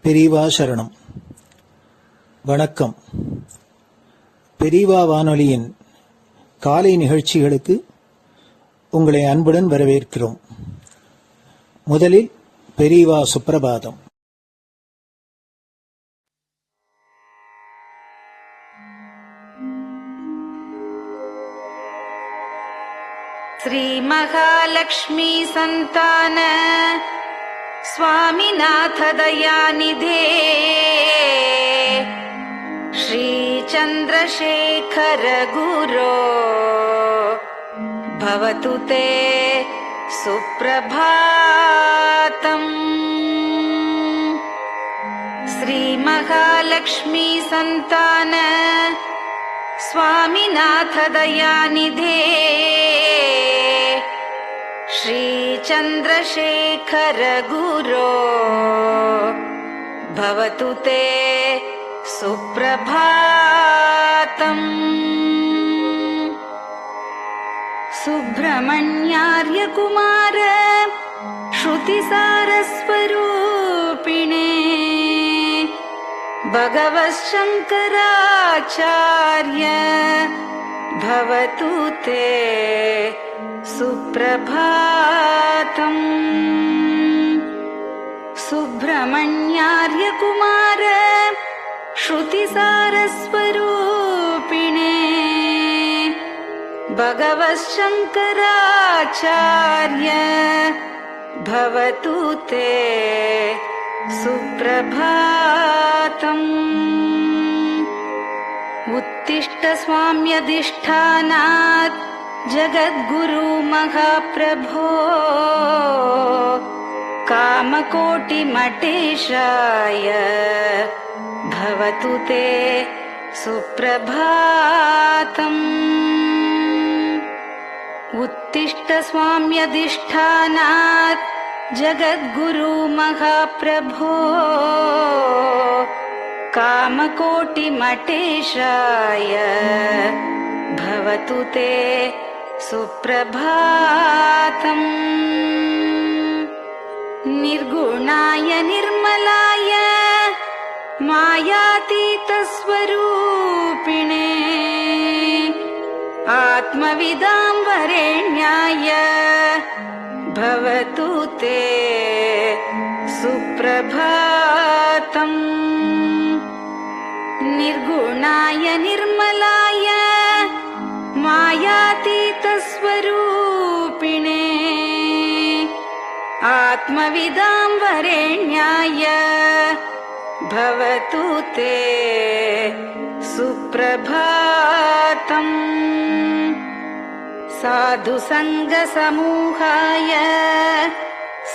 பெரியவா சரணம். வணக்கம். பெரியவா வானொலியின் காலை நிகழ்ச்சிகளுக்கு உங்களை அன்புடன் வரவேற்கிறோம். முதலில் பெரியவா சுப்பிரபாதம். श्री महालक्ष्मी संतान स्वामीनाथ दयानिधे श्री चंद्रशेखर गुरो भवतु ते सुप्रभातम्। श्री महालक्ष्मी संतान स्वामीनाथ दयानिधे श्री चंद्रशेखर गुरो भवतु ते सुप्रभातम्। सुब्रह्मण्यार्य कुमार श्रुतिसारस्वरूपिणे भगवच्छंकराचार्य भवतु ते सुप्रभातम्। सुब्रह्मण्यार्य कुमार श्रुतिसारस्वरूपिणे भगवच्छंकराचार्य भवतु ते सुप्रभातम्। उत्तिष्ठ स्वाम्यधिष्ठानात् जगद्गुरु महाप्रभो कामकोटिमटेशाय भवतु ते सुप्रभातम्। उत्तिष्ठ स्वाम्यधिष्ठानात् जगद्गुरु महाप्रभो कामकोटिमटेशाय भवतु ते सुप्रभातम्। निर्गुणाय निर्मलाय मायातीतस्वरूपिणे आत्मविदां वरेण्याय भवतु ते सुप्रभातम्। निर्गुणाय निर्मलाय मायातीतस्वरूपिणे आत्मविदां वरेण्याय भवतु ते सुप्रभातम्। साधु संग समूहाय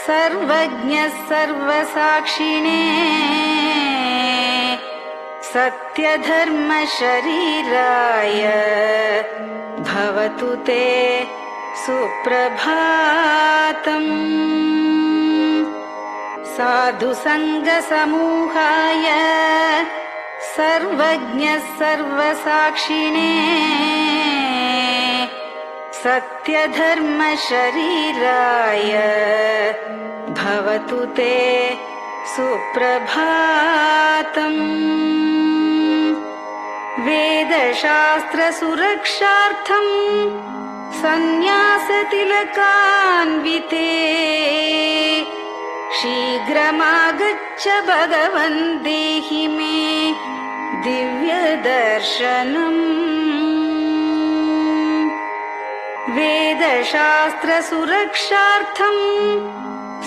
सर्वज्ञ सर्वसाक्षिणे सत्यधर्म शरीराय भवतु ते सुप्रभातम्। साधु संग समूहाय सर्वज्ञ सर्वसाक्षिणे सत्यधर्म शरीराय भवतु ते सुप्रभातम्। वेदशास्त्र सुरक्षार्थं सन्न्यासतिलकान्विते शीघ्रमागच्छ भगवन् देहि मे दिव्यदर्शनम्। वेदशास्त्र सुरक्षार्थं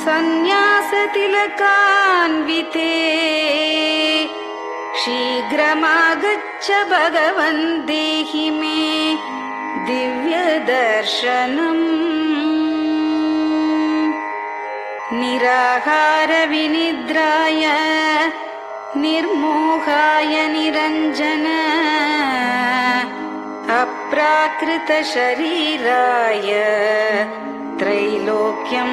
सन्न्यासतिलकान्विते शीघ्रमागच्छ भगवन् देहि मे दिव्यदर्शनम्। निराहार विनिद्राय निर्मोहाय निरञ्जन अप्राकृत शरीराय त्रैलोक्यं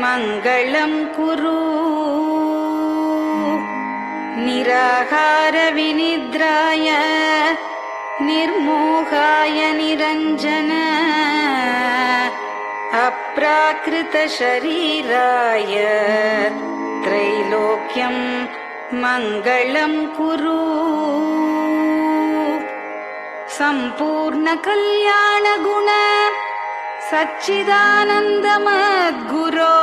मङ्गलं कुरु। निराहार विनिद्राय निर्मोहाय निरञ्जन अप्राकृत शरीराय त्रैलोक्यं मङ्गलं कुरु सम्पूर्णकल्याणगुण सच्चिदानन्दमद्गुरो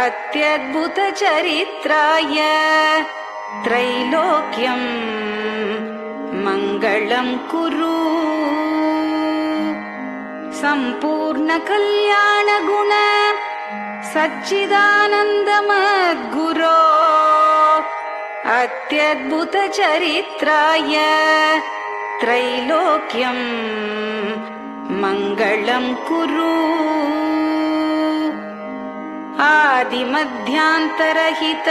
अत्यद्भुतचरित्राय त्रैलोक्यं मङ्गलं कुरु सम्पूर्णकल्याणगुण सच्चिदानन्दमद्गुरो अत्यद्भुतचरित्राय त्रैलोक्यं मङ्गलं कुरु आदिमध्यान्तरहित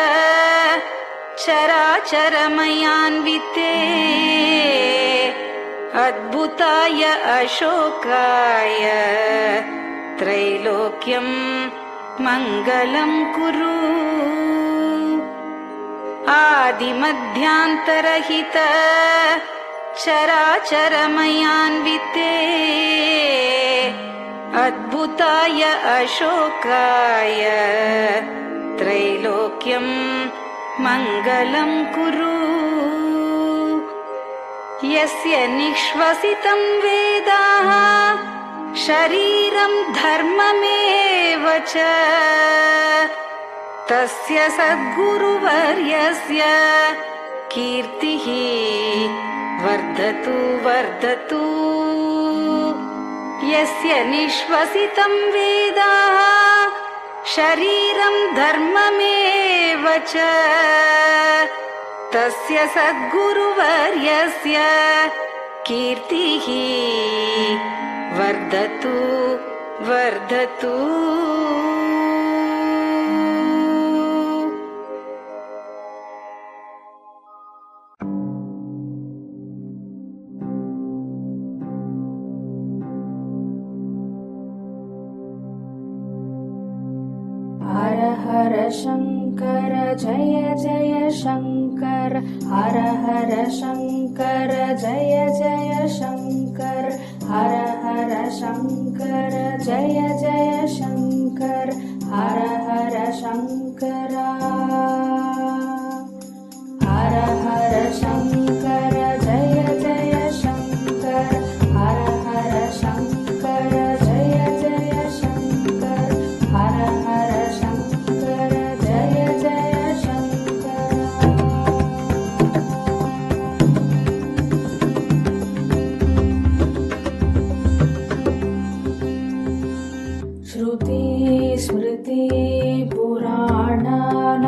चराचरमयान्विते अद्भुताय अशोकाय त्रैलोक्यं मङ्गलं कुरु आदिमध्यान्तरहित चराचरमयान्विते अद्भुताय अशोकाय त्रैलोक्यं मङ्गलं कुरु यस्य निःश्वसितं वेदाः शरीरं धर्ममेव च तस्य सद्गुरुवर्यस्य कीर्तिः वर्धतु वर्धतु यस्य निःश्वसितं वेदाः शरीरं धर्ममेव च तस्य सद्गुरुवर्यस्य कीर्तिः वर्धतु वर्धतु हर हर शंकर जय जय शंकर हर हर शंकर जय जय शंकर हर हर शंकर जय जय शंकर हर हर शंकरा हर हर शंकर जय जय शंकर हर हर शंकर जय जय शंकर हर हर शंकर जय जय शंकर श्रुति स्मृति पुराणानाम्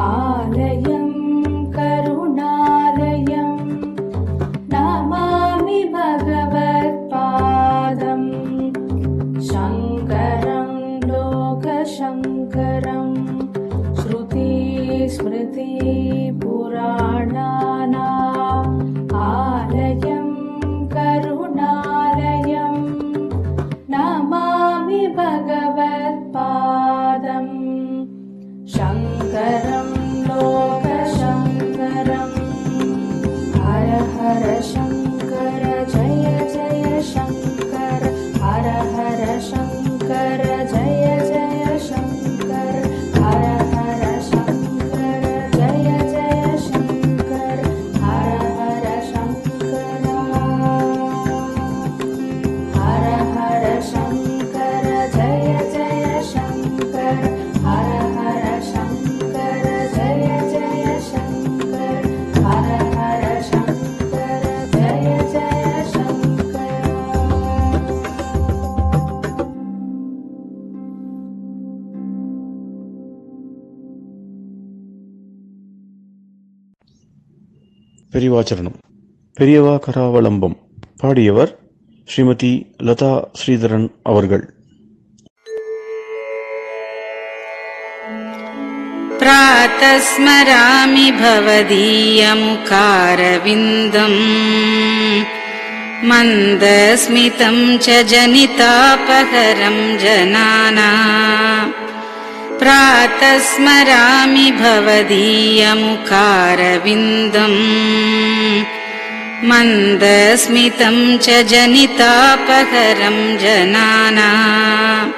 आलयं करुणालयं नमामि भगवत्पादं शङ्करं लोकशङ्करं श्रुति स्मृति पुराणानाम् आलयं करुणालयं नमामि भगवत्पादं शङ्करं लोकशङ्करम् हर हर शङ्कर जय जय शङ्कर हर हर शङ्कर जय जय शङ्कर हर हर शङ्कर जय जय शङ्कर हर हर शङ्करा हर हर शङ्कर जय जय शङ्कर हर हर शङ्कर जय जय शङ्कर हर हर शङ्कर जय जय शङ्कर பெரியவாச்சரணம். பெரியவா கராவலம்பம். பாடியவர் ஸ்ரீமதி லதா ஸ்ரீதரன் அவர்கள். प्रातः स्मरामि भवदीयमुखारविन्दम् मन्दस्मितं च जनितापहरं जनानाम् प्रातः स्मरामि भवदीयमुखारविन्दम् मन्दस्मितं च जनितापहरं जनानाम्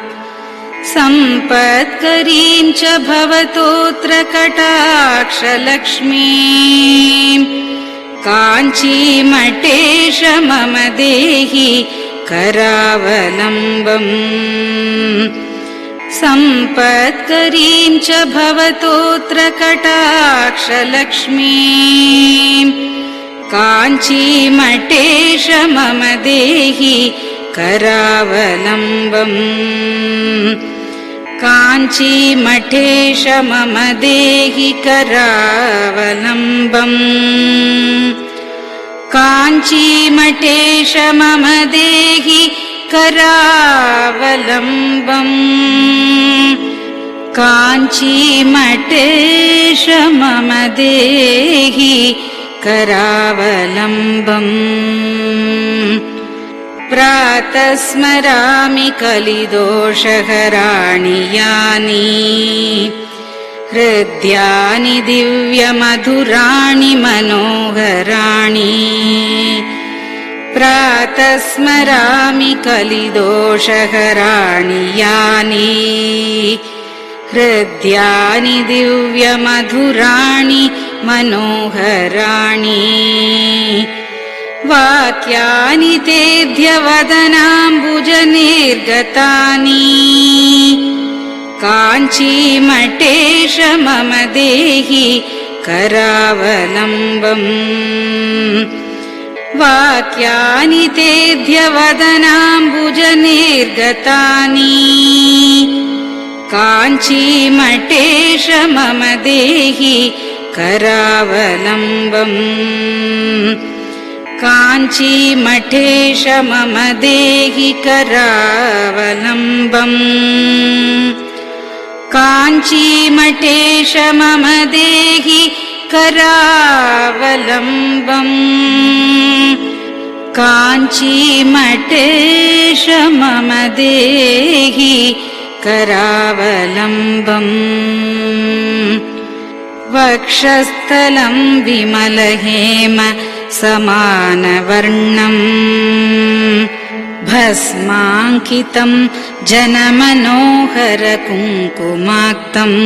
सम्पत्करीं च भवतोऽत्र कटाक्षलक्ष्मीम् काञ्चीमठेश मम देहि करावलम्बम् सम्पत्करीं च भवतोऽत्र कटाक्षलक्ष्मीम् काञ्चीमठेश मम देहि करावलम्बम् काञ्चीमठेश मम देहि करावलम्बम् काञ्चीमठेश मम देहि करावलम्बम् काञ्चीमठेश मम देहि करावलम्बम् प्रातः स्मरामि कलिदोषहराणि यानि हृद्यानि दिव्यमधुराणि मनोहराणि प्रातः स्मरामि कलिदोषहराणि यानि हृद्यानि दिव्यमधुराणि मनोहराणि वाक्यानि तेऽध्यवदनाम्बुजनिर्गतानि काञ्चीमठेश मम देहि करावलम्बम् वाक्यानि तेऽध्यवदनाम्बुजनिर्गतानि काञ्चीमठेश मम देहि करावलम्बम् काञ्चीमठेश मम देहि करावलम्बम् काञ्चीमठेश मम देहि करावलम्बम् काञ्चीमठेश मम देहि करावलम्बम् वक्षस्थलं विमलहेम समानवर्णम् भस्माङ्कितं जनमनोहर कुङ्कुमाक्तम्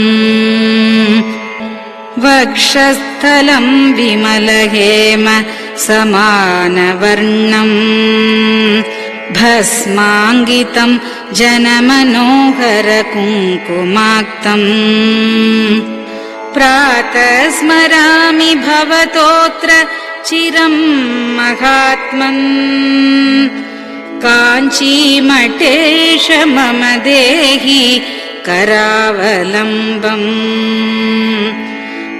वक्षस्थलं विमलहेम समानवर्णम् भस्माङ्कितं जनमनोहर कुङ्कुमाक्तम् प्रातः स्मरामि भवतोऽत्र चिरं महात्मन् काञ्चीमठेश मम देहि करावलम्बम्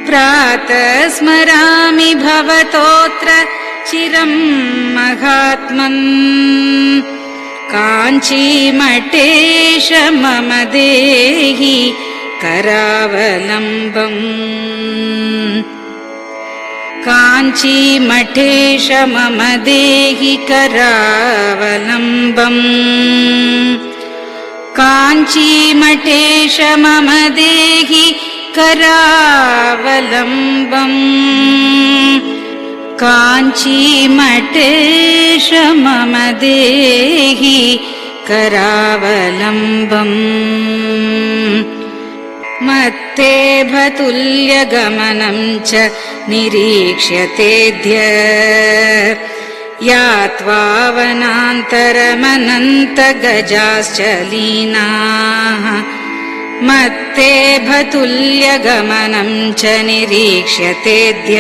प्रातः स्मरामि भवतोऽत्र चिरं महात्मन् काञ्चीमठेश मम देहि करावलम्बम् काञ्चीमठेश मम देहि करावलम्बम् काञ्चीमठेश मम देहि करावलम्बम् काञ्चीमठेश मम देहि करावलम्बम् मत्तेभतुल्यगमनं च निरीक्ष्य तेऽद्य यात्वा वनान्तरमनन्तगजाश्च लीनाः मत्तेभतुल्यगमनं च निरीक्ष्य तेऽद्य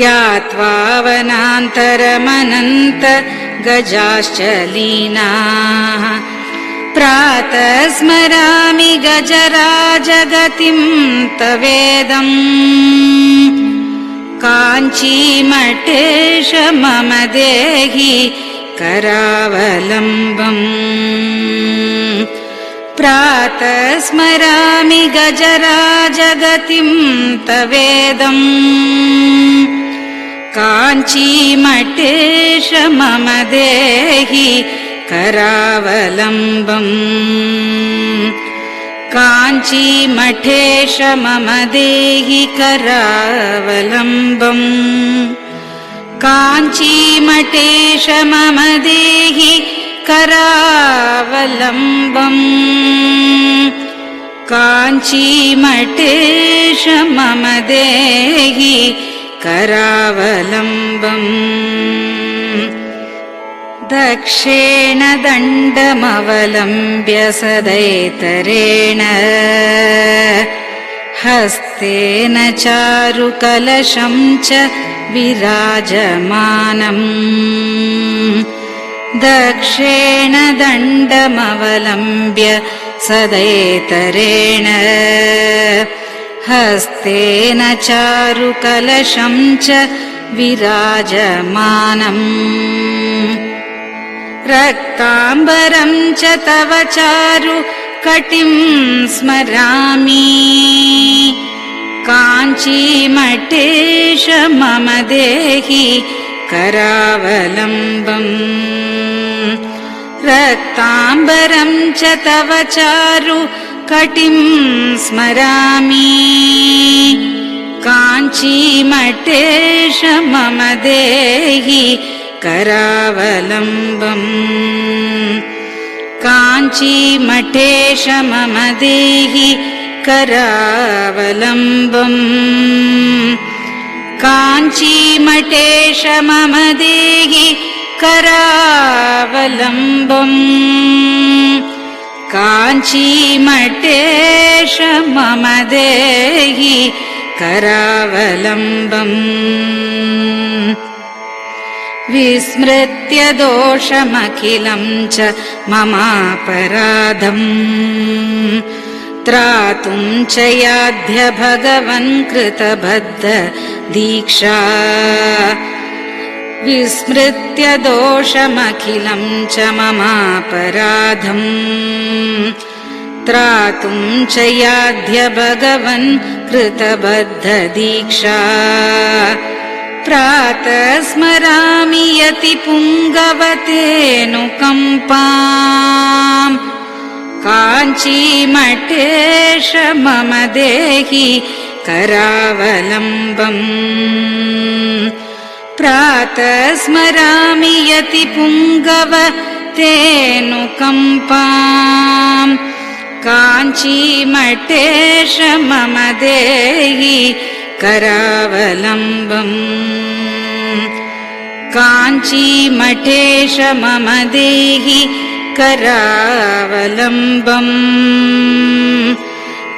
यात्वा वनान्तरमनन्तगजाश्च लीनाः प्रातः स्मरामि गजराजगतिं तवेदम् काञ्चीमठेश मम देहि करावलम्बम् प्रातः स्मरामि गजराजगतिं तवेदम् काञ्चीमठेश मम देहि करावलम्बम् काञ्चीमठेश मम देहि करावलम्बम् काञ्चीमठेश मम देहि करावलम्बम् काञ्चीमठेश मम देहि करावलम्बम् दक्षेण दण्डमवलम्ब्य सदैतरेण हस्तेन चारुकलशं च विराजमानम् दक्षेण दण्डमवलम्ब्य सदैतरेण हस्तेन चारुकलशं च विराजमानम् रक्ताम्बरं च तव चारु कटिं स्मरामि काञ्चीमठेश मम देहि करावलम्बम् रक्ताम्बरं च तव चारु कटिं स्मरामि काञ्चीमठेश मम देहि करावलम्बम् काञ्चीमठेश मम देहि करावलम्बम् काञ्चीमठेश मम देहि करावलम्बम् काञ्चीमठेश मम देहि करावलम्बम् विस्मृत्य दोषमखिलं च ममापराधम् त्रातुं च याध्य भगवन् कृतबद्ध दीक्षा विस्मृत्य दोषमखिलं च ममापराधम् त्रातुं च याध्य भगवन् कृतबद्ध दीक्षा प्रातः स्मरामि यति पुङ्गवतेऽनुकम्पाम् काञ्चीमठेश मम देहि करावलम्बम् प्रातः स्मरामि यति पुङ्गवतेऽनुकम्पाम् काञ्चीमठेश मम देहि करावलम्बम् काञ्चीमठेश मम देहि करावलम्बम्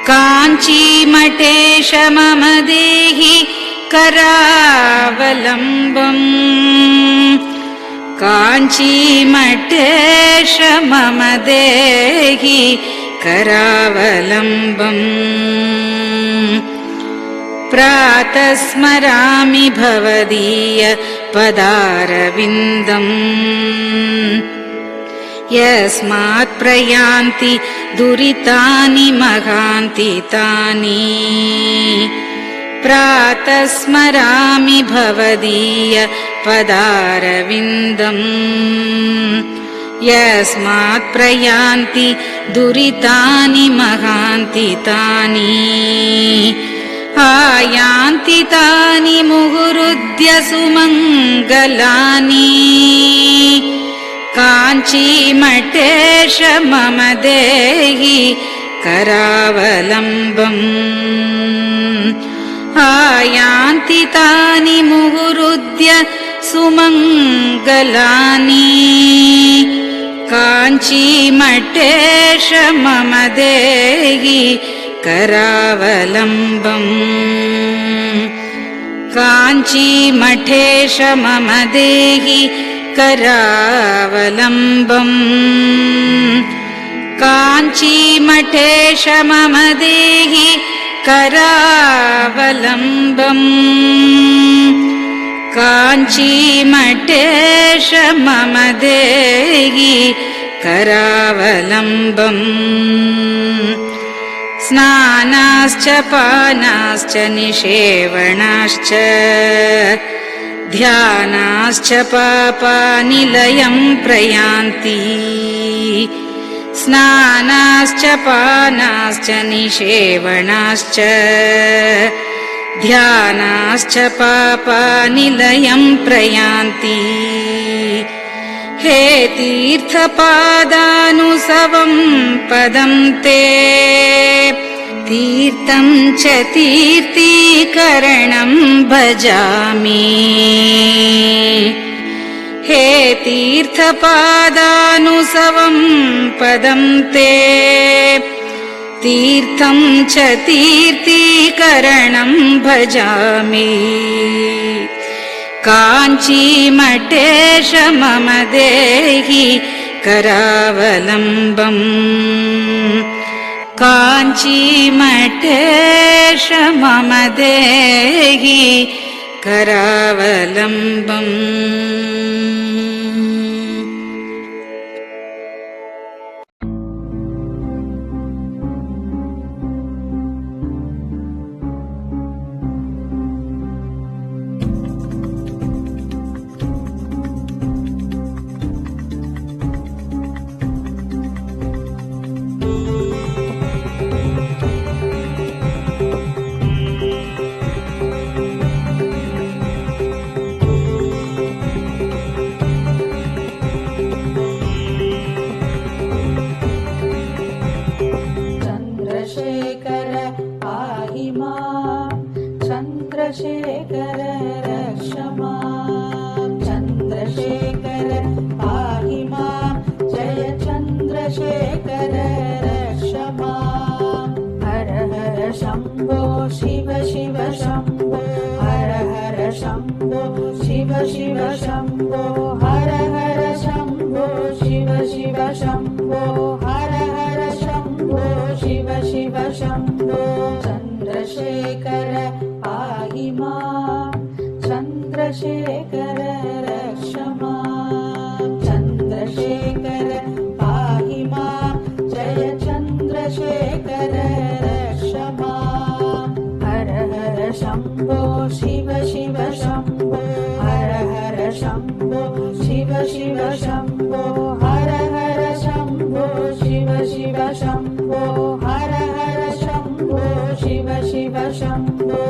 काञ्चीमठेश मम देहि करावलम्बम् काञ्चीमठेश मम देहि करावलम्बम् प्रातः स्मरामि भवदीय पदारविन्दम् यस्मात् प्रयान्ति दुरितानि महान्ति तानि प्रातः स्मरामि भवदीय पदारविन्दम् यस्मात् प्रयान्ति दुरितानि महान्ति तानि आयान्ति तानि मुहुरुद्य सुमङ्गलानि काञ्चीमठेश मम देहि करावलम्बम् आयान्ति तानि मुहुरुद्य सुमङ्गलानि काञ्चीमठेश मम देहि करावलम्बम् काञ्चीमठेश मम देहि करावलम्बम् काञ्चीमठेश मम देहि करावलम्बम् काञ्चीमठेश मम देहि करावलम्बम् स्नानाश्च पानाश्च निषेवणाश्च ध्यानाश्च पापानिलयं प्रयान्ति स्नानाश्च पानाश्च निषेवणाश्च ध्यानाश्च पापानिलयं प्रयान्ति हे तीर्थपादानुसवं पदं ते तीर्थं च तीर्थीकरणं भजामि हे तीर्थपादानुसवं पदं ते तीर्थं च तीर्थीकरणं भजामि काञ्चीमठेश मम देहि करावलम्बम् काञ्चीमठेश मम देहि करावलम्बम् चन्द्रशेखर पाहि मां चन्द्रशेखर रक्ष मां चन्द्रशेखर पाहि मां जय चन्द्रशेखर रक्ष मां हर हर शम्भो शिव शिव शम्भो हर हर शम्भो शिव शिव शम्भो हर हर शम्भो शिव शिव शम्भो हर हर शम्भो शिव शिव शम्भो चन्द्रशेखर पाहि मां चन्द्रशेखर रक्ष मां चन्द्रशेखर पाहि मां जय चन्द्रशेखर रक्ष मां हर हर शम्भो शिव शिव शम्भो हर हर शम्भो शिव शिव शम्भो हर हर शम्भो शिव शिव शम्भो हर हर शम्भो शिव शिव शम्भो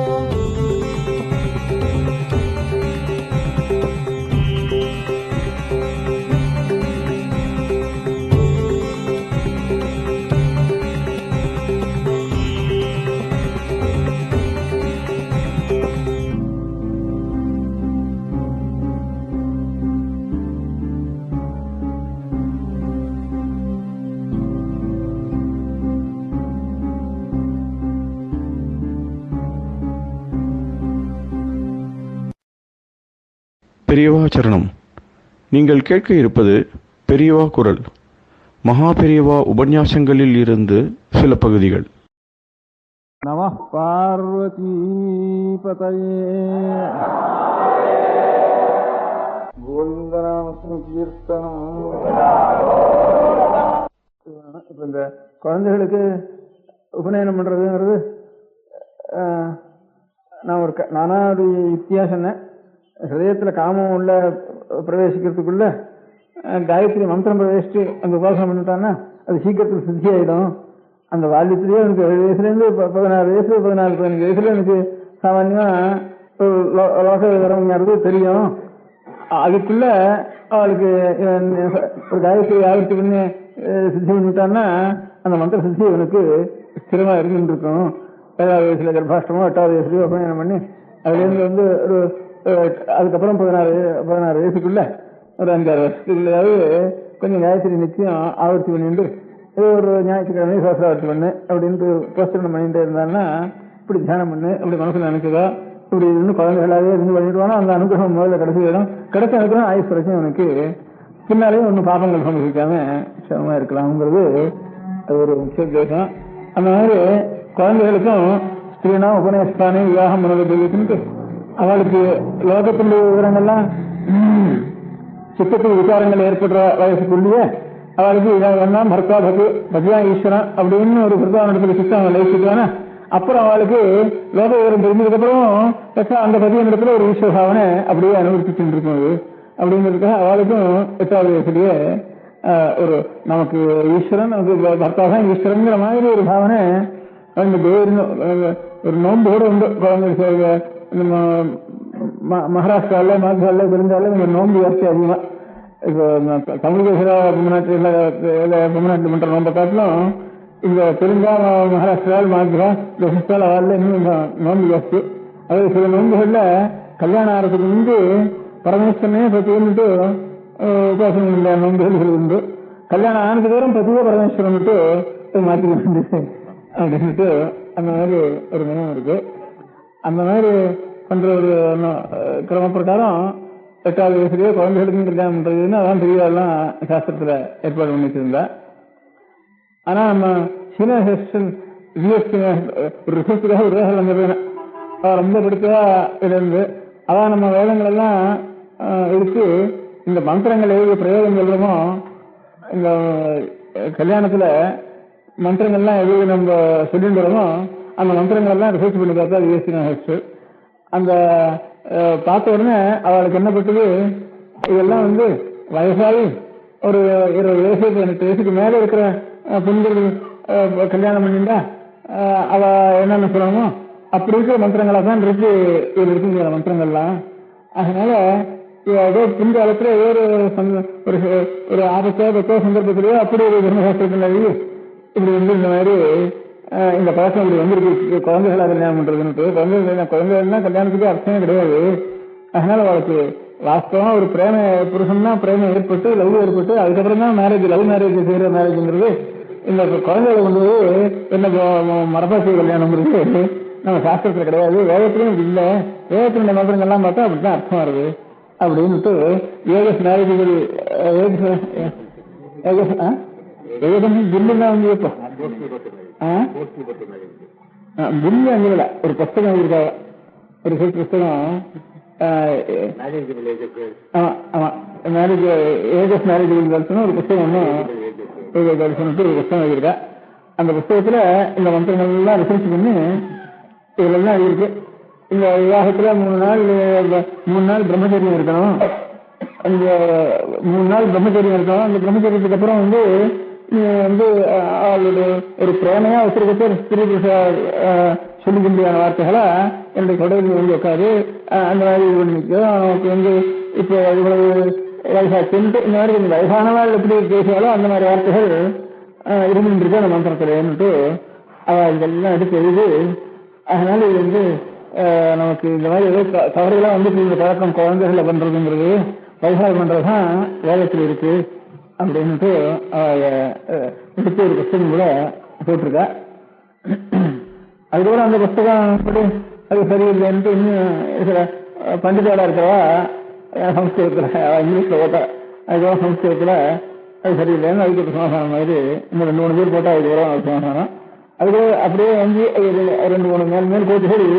பெரியவா சரணம். நீங்கள் கேட்க இருப்பது பெரியவா குரல். மகா பெரியவா உபன்யாசங்களில் இருந்து சில பகுதிகள். நம பார்வதி பதயே கோவிந்தநாம கீர்த்தனம். இப்போ இந்த குழந்தைகளுக்கு உபநயனம் பண்ணுறதுங்கிறது நானா ஒரு யுக்தியாக சொன்னேன். ஹிருதயத்தில் காமம் உள்ள பிரவேசிக்கிறதுக்குள்ள காயத்ரி மந்திரம் பிரவேசித்து அந்த உபாசனம் பண்ணிட்டான்னா அது சீக்கிரத்தில் சித்தி ஆகிடும். அந்த பால்யத்திலேயே எனக்கு 7 வயசுலேருந்து 16 வயசு 14-15 வயசுல எனக்கு சாமான்யமாக லோக விவரங்கிறது தெரியும். அதுக்குள்ள அவளுக்கு ஒரு காயத்ரி ஆயிரத்தி பண்ணி சித்தி பண்ணிட்டான்னா அந்த மந்திர சித்தி அவனுக்கு ஸ்திரமாக இருந்துட்டு இருக்கும். 7வது வயசுல கர்ப்பாஷ்டமோ 8வது வயசுலையோ உபநயனம் பண்ணி அதுலேருந்து ஒரு அதுக்கப்புறம் 16 வயசுக்குள்ள ஒரு 5-6 வருஷத்துக்குள்ளாவது கொஞ்சம் காயத்ரி நிச்சயம் ஆவர்த்தி பண்ணிட்டு ஏதோ ஒரு ஞாயிற்றுக்கிழமை சோசராவர்த்தி பண்ணு அப்படின்ட்டு பிரச்சனை பண்ணிட்டு இருந்தான்னா இப்படி தியானம் பண்ணு அப்படி மனசுல நினைச்சதா இப்படி இருந்து குழந்தைகளாவே இருந்து பண்ணிடுவானா அந்த அனுகிரகம் முதல்ல கிடைச்ச அனுகிரகம் ஆயுஷ் வரைக்கும் அவனுக்கு பின்னாலேயும் ஒன்றும் பாபங்கள் சமர்ப்பிக்காம சிரமமா இருக்கலாம்ங்கிறது அது ஒரு முக்கிய உத்தேசம். அந்த மாதிரி குழந்தைகளுக்கும் ஸ்திரீனா உபநயஸ்தானே விவாகம் பண்ணுறது அவளுக்கு லோகத்தினுடைய விவரங்கள்லாம் சித்தத்தில் விசாரங்கள் ஏற்படுற வயசுக்குள்ளேயே அவளுக்கு இதான் பர்த்தா பகவான் ஈஸ்வரன் அப்படின்னு ஒரு பிரதான சித்தம் லயிச்சுட்டானா அப்புறம் அவளுக்கு லோக விவரம் தெரிஞ்சதுக்கு அப்புறம் அந்த பதிய இடத்துல ஒரு ஈஸ்வர பாவனை அப்படியே அனுபவிச்சுட்டு இருக்கும். அது அப்படிங்கிறதுக்காக அவளுக்கும் 8வது வயசுலயே ஒரு நமக்கு ஈஸ்வரன் நமக்கு பர்த்தா தான் ஈஸ்வரங்கிற மாதிரி ஒரு பாவனை ஒரு நோன்போடு உண்டு. குழந்தை மகாராஷ்டிராவில் மாசால தெரிஞ்சாலும் இந்த நோன்பு வார்த்தை அதிகமாக இப்போ தமிழ் பேசுகிற தமிழ்நாட்டில் பண்ணுற நோன்பை காட்டிலும் இந்த தெலுங்கா, மகாராஷ்டிரா, மாத்ரா, ராஜஸ்தான் அவரில் இன்னும் நோன்பு ஜாஸ்தி. அதாவது சில நோன்புகளில் கல்யாணம் ஆகிறதுக்கு முன்பு பரமேஸ்வரனே பத்திட்டு உபாசனை உள்ள நோன்புகள் உண்டு. கல்யாணம் ஆனதுக்கு அப்புறம் பத்தியே பரமேஸ்வரன் விட்டு மாற்றிக்க வேண்டியது அப்படின்ட்டு அந்த மாதிரி ஒரு நியமம் இருக்கு. அந்த மாதிரி பண்ற ஒரு கிரம பிரகாரம் 8வது வயசுலயே குழந்தைகளுக்கு கல்யாணம் பண்றதுன்னு அதான் பெரியவெல்லாம் சாஸ்திரத்துல ஏற்பாடு பண்ணி வச்சிருந்தா. ஆனா நம்ம சீனா ஒரு ரிசர்ச்சுக்காக ஒரு வேலை வந்துருவேன் ரொம்ப பிடிச்சதா இருந்து அதான் நம்ம வேதங்கள் எல்லாம் எடுத்து இந்த மந்திரங்கள் எழுதிய பிரயோகம் சொல்றோமோ இந்த கல்யாணத்துல மந்திரங்கள்லாம் எது நம்ம சொல்லிட்டு வரோமோ அந்த மந்திரங்கள் எல்லாம் ரிசர்ச் பண்ணி பார்த்தா யூஎஸ்சி அந்த பார்த்த உடனே அவளுக்கு என்ன பட்டது, இதெல்லாம் வந்து வயசாகி ஒரு 20 வயசு 18 வயசுக்கு மேல இருக்கிற பெண்கள் கல்யாணம் பண்ணிட்டா அவ என்னென்ன சொல்லணுமோ அப்படி இருக்கிற மந்திரங்களா தான் இருக்கு இதில் இருக்குங்கிற மந்திரங்கள்லாம். அதனால ஏதோ பின்காலத்துல ஏதோ ஒரு ஆபத்தோ பத்தோ சந்தர்ப்பத்திலேயோ அப்படி ஒரு தர்மசாஸ்திரத்தில் இப்படி வந்து இந்த மாதிரி இந்த பழக்கம் இப்படி வந்துருக்கு குழந்தைகளா கல்யாணம் பண்றதுன்னு. குழந்தைகள்னா கல்யாணத்துக்கு அர்த்தமே கிடையாது. அதனால அவளுக்கு வாஸ்தவமா ஒரு பிரேம புருஷன்னா பிரேமம் ஏற்பட்டு லவ் ஏற்பட்டு அதுக்கப்புறம் தான் மேரேஜ், லவ் மேரேஜ் செய்யற மேரேஜ்ங்கிறது. இந்த குழந்தைகளை கொண்டு என்ன மரபாசி கல்யாணம்ங்கிறது நம்ம சாஸ்திரத்துல கிடையாது, வேதத்திலும் இல்லை. வேதத்தினுடைய மந்திரங்கள்லாம் பார்த்தா அப்படித்தான் அர்த்தம் வருது அப்படின்ட்டு ஏகஸ் மேரேஜுகள் ஏகம் ஜில்லுன்னா வந்து இப்போ புண்ணு அங்கல ஒரு புஸ்தகம் எழுதியிருக்காங்க, ஒரு சில புஸ்தகம் மேரேஜ் ஏஜஸ் மேரேஜ் ஒரு புஸ்தகம் ஒரு புஸ்தகம் எழுதியிருக்கா. அந்த புஸ்தகத்துல இந்த மந்திரங்கள் எல்லாம் ரிசர்ச் பண்ணி இதெல்லாம் இருக்கு. இந்த விவாகத்துல 3 நாள் பிரம்மச்சரியம் இருக்கணும். அந்த 3 நாள் பிரம்மச்சரியம் இருக்கணும். அந்த பிரம்மச்சரியத்துக்கு அப்புறம் வந்து அவளுடைய ஒரு பிரேமையா வச்சிருக்க ஸ்திரீ புருஷ சொல்லிக்க முடியாத வார்த்தைகளா என்னுடைய கொடையில் வந்து உட்காரு அந்த மாதிரி இது பண்ணிக்கும். நமக்கு வந்து இப்போ இவ்வளவு வயசாச்சு இந்த மாதிரி கொஞ்சம் வயசானவாள் எப்படி பேசுவாளோ அந்த மாதிரி வார்த்தைகள் இருந்துருக்கு அந்த மந்திரத்திலேன்னுட்டு அவ இதெல்லாம் எடுத்து எழுது. அதனால இது வந்து நமக்கு இந்த மாதிரி ஏதோ தவறுகளாக வந்து இந்த பழக்கம் குழந்தைகளை பண்றதுங்கிறது வயசாக பண்றதுதான் வேதத்தில் இருக்கு அப்படின்ட்டு எடுத்து ஒரு புஸ்தகம் கூட போட்டிருக்கா. அதுக்கப்புறம் அந்த புஸ்தகம் அது சரியில்லைன்ட்டு இன்னும் சில பண்டிதாளா இருக்கிறவா சம்ஸ்கிருதத்துல இங்கிலீஷ்ல போட்டா அதுக்கப்புறம் சம்ஸ்கிருதத்துல அது சரியில்லைன்னு அதுக்கு சமாதானம் மாதிரி இன்னும் 2-3 பேர் போட்டா அதுக்கப்புறம் சமாதானம். அதுக்கு அப்படியே வந்து 2-3 மேல் கோச்சு சரி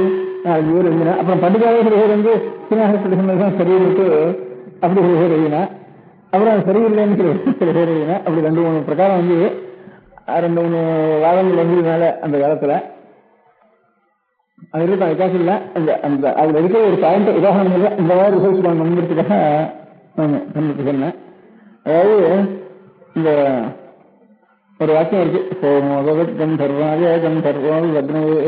4 பேர் எழுதினேன். அப்புறம் பண்டிதாவே சில பேர் வந்து சீனாசத்துல சொன்னதுதான் சரியில்லைட்டு அப்படி சில பேர் எழுதினேன். அப்புறம் சரியில்லைன்னு சில பேர் எழுதினேன். அப்படி 2-3 பிரகாரம் வந்து 2-3 வாதங்கள் வந்து மேல அந்த காலத்துல அது இருக்கு. வித்தியாசம் இல்லை. அந்த அதுல இருக்க ஒரு பாயிண்ட் உதாரணம் இல்லை. இந்த மாதிரி ரிசர்ச் பண்ணுறதுக்காக நான் சொன்னேன். அதாவது இந்த ஒரு வாக்கியம் இருக்கு, சோமோதம் சர்வாய கம் சர்வம் லக்னவே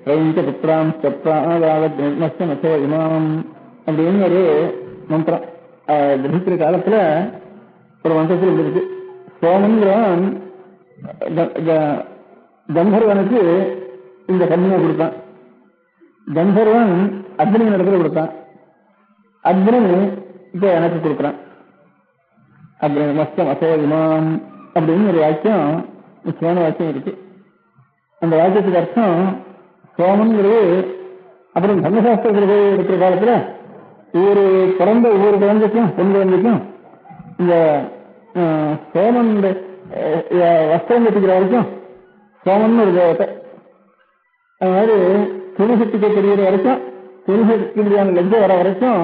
ரவிஞ்ச புத்திராம் சப்ராமஸ்த மசோ இமாம் அப்படின்னு ஒரு மந்திரம் கிரகிக்கிற காலத்துல ஒரு மந்திரத்தில் இருக்கு. சோமங்கிறவன் கந்தர்வனுக்கு இந்த கன்னியை கொடுத்தான். கந்தர்வன் அக்னி இடத்துல கொடுத்தான். அக்னி இப்ப எனக்கு கொடுக்குறான். அக்னி மஸ்தம் அசோ இமாம் அப்படின்னு ஒரு வாக்கியம் முக்கியமான வாக்கியம் இருக்கு. அந்த வாக்கியத்துக்கு அர்த்தம் சோமங்கிறது. அப்புறம் தர்மசாஸ்திரத்தில் இருக்கிற காலத்துல பிறந்த ஒவ்வொரு குழந்தைக்கும் பெண் குழந்தைக்கும் இந்த சோமன் வஸ்திரம் கட்டிக்கிற வரைக்கும் சோமன் ஒரு தேவத்தை. அது மாதிரி துணிசக்திக்கு தெரிகிற வரைக்கும் துணிசக்தியான லஜ்ஜை வர வரைக்கும்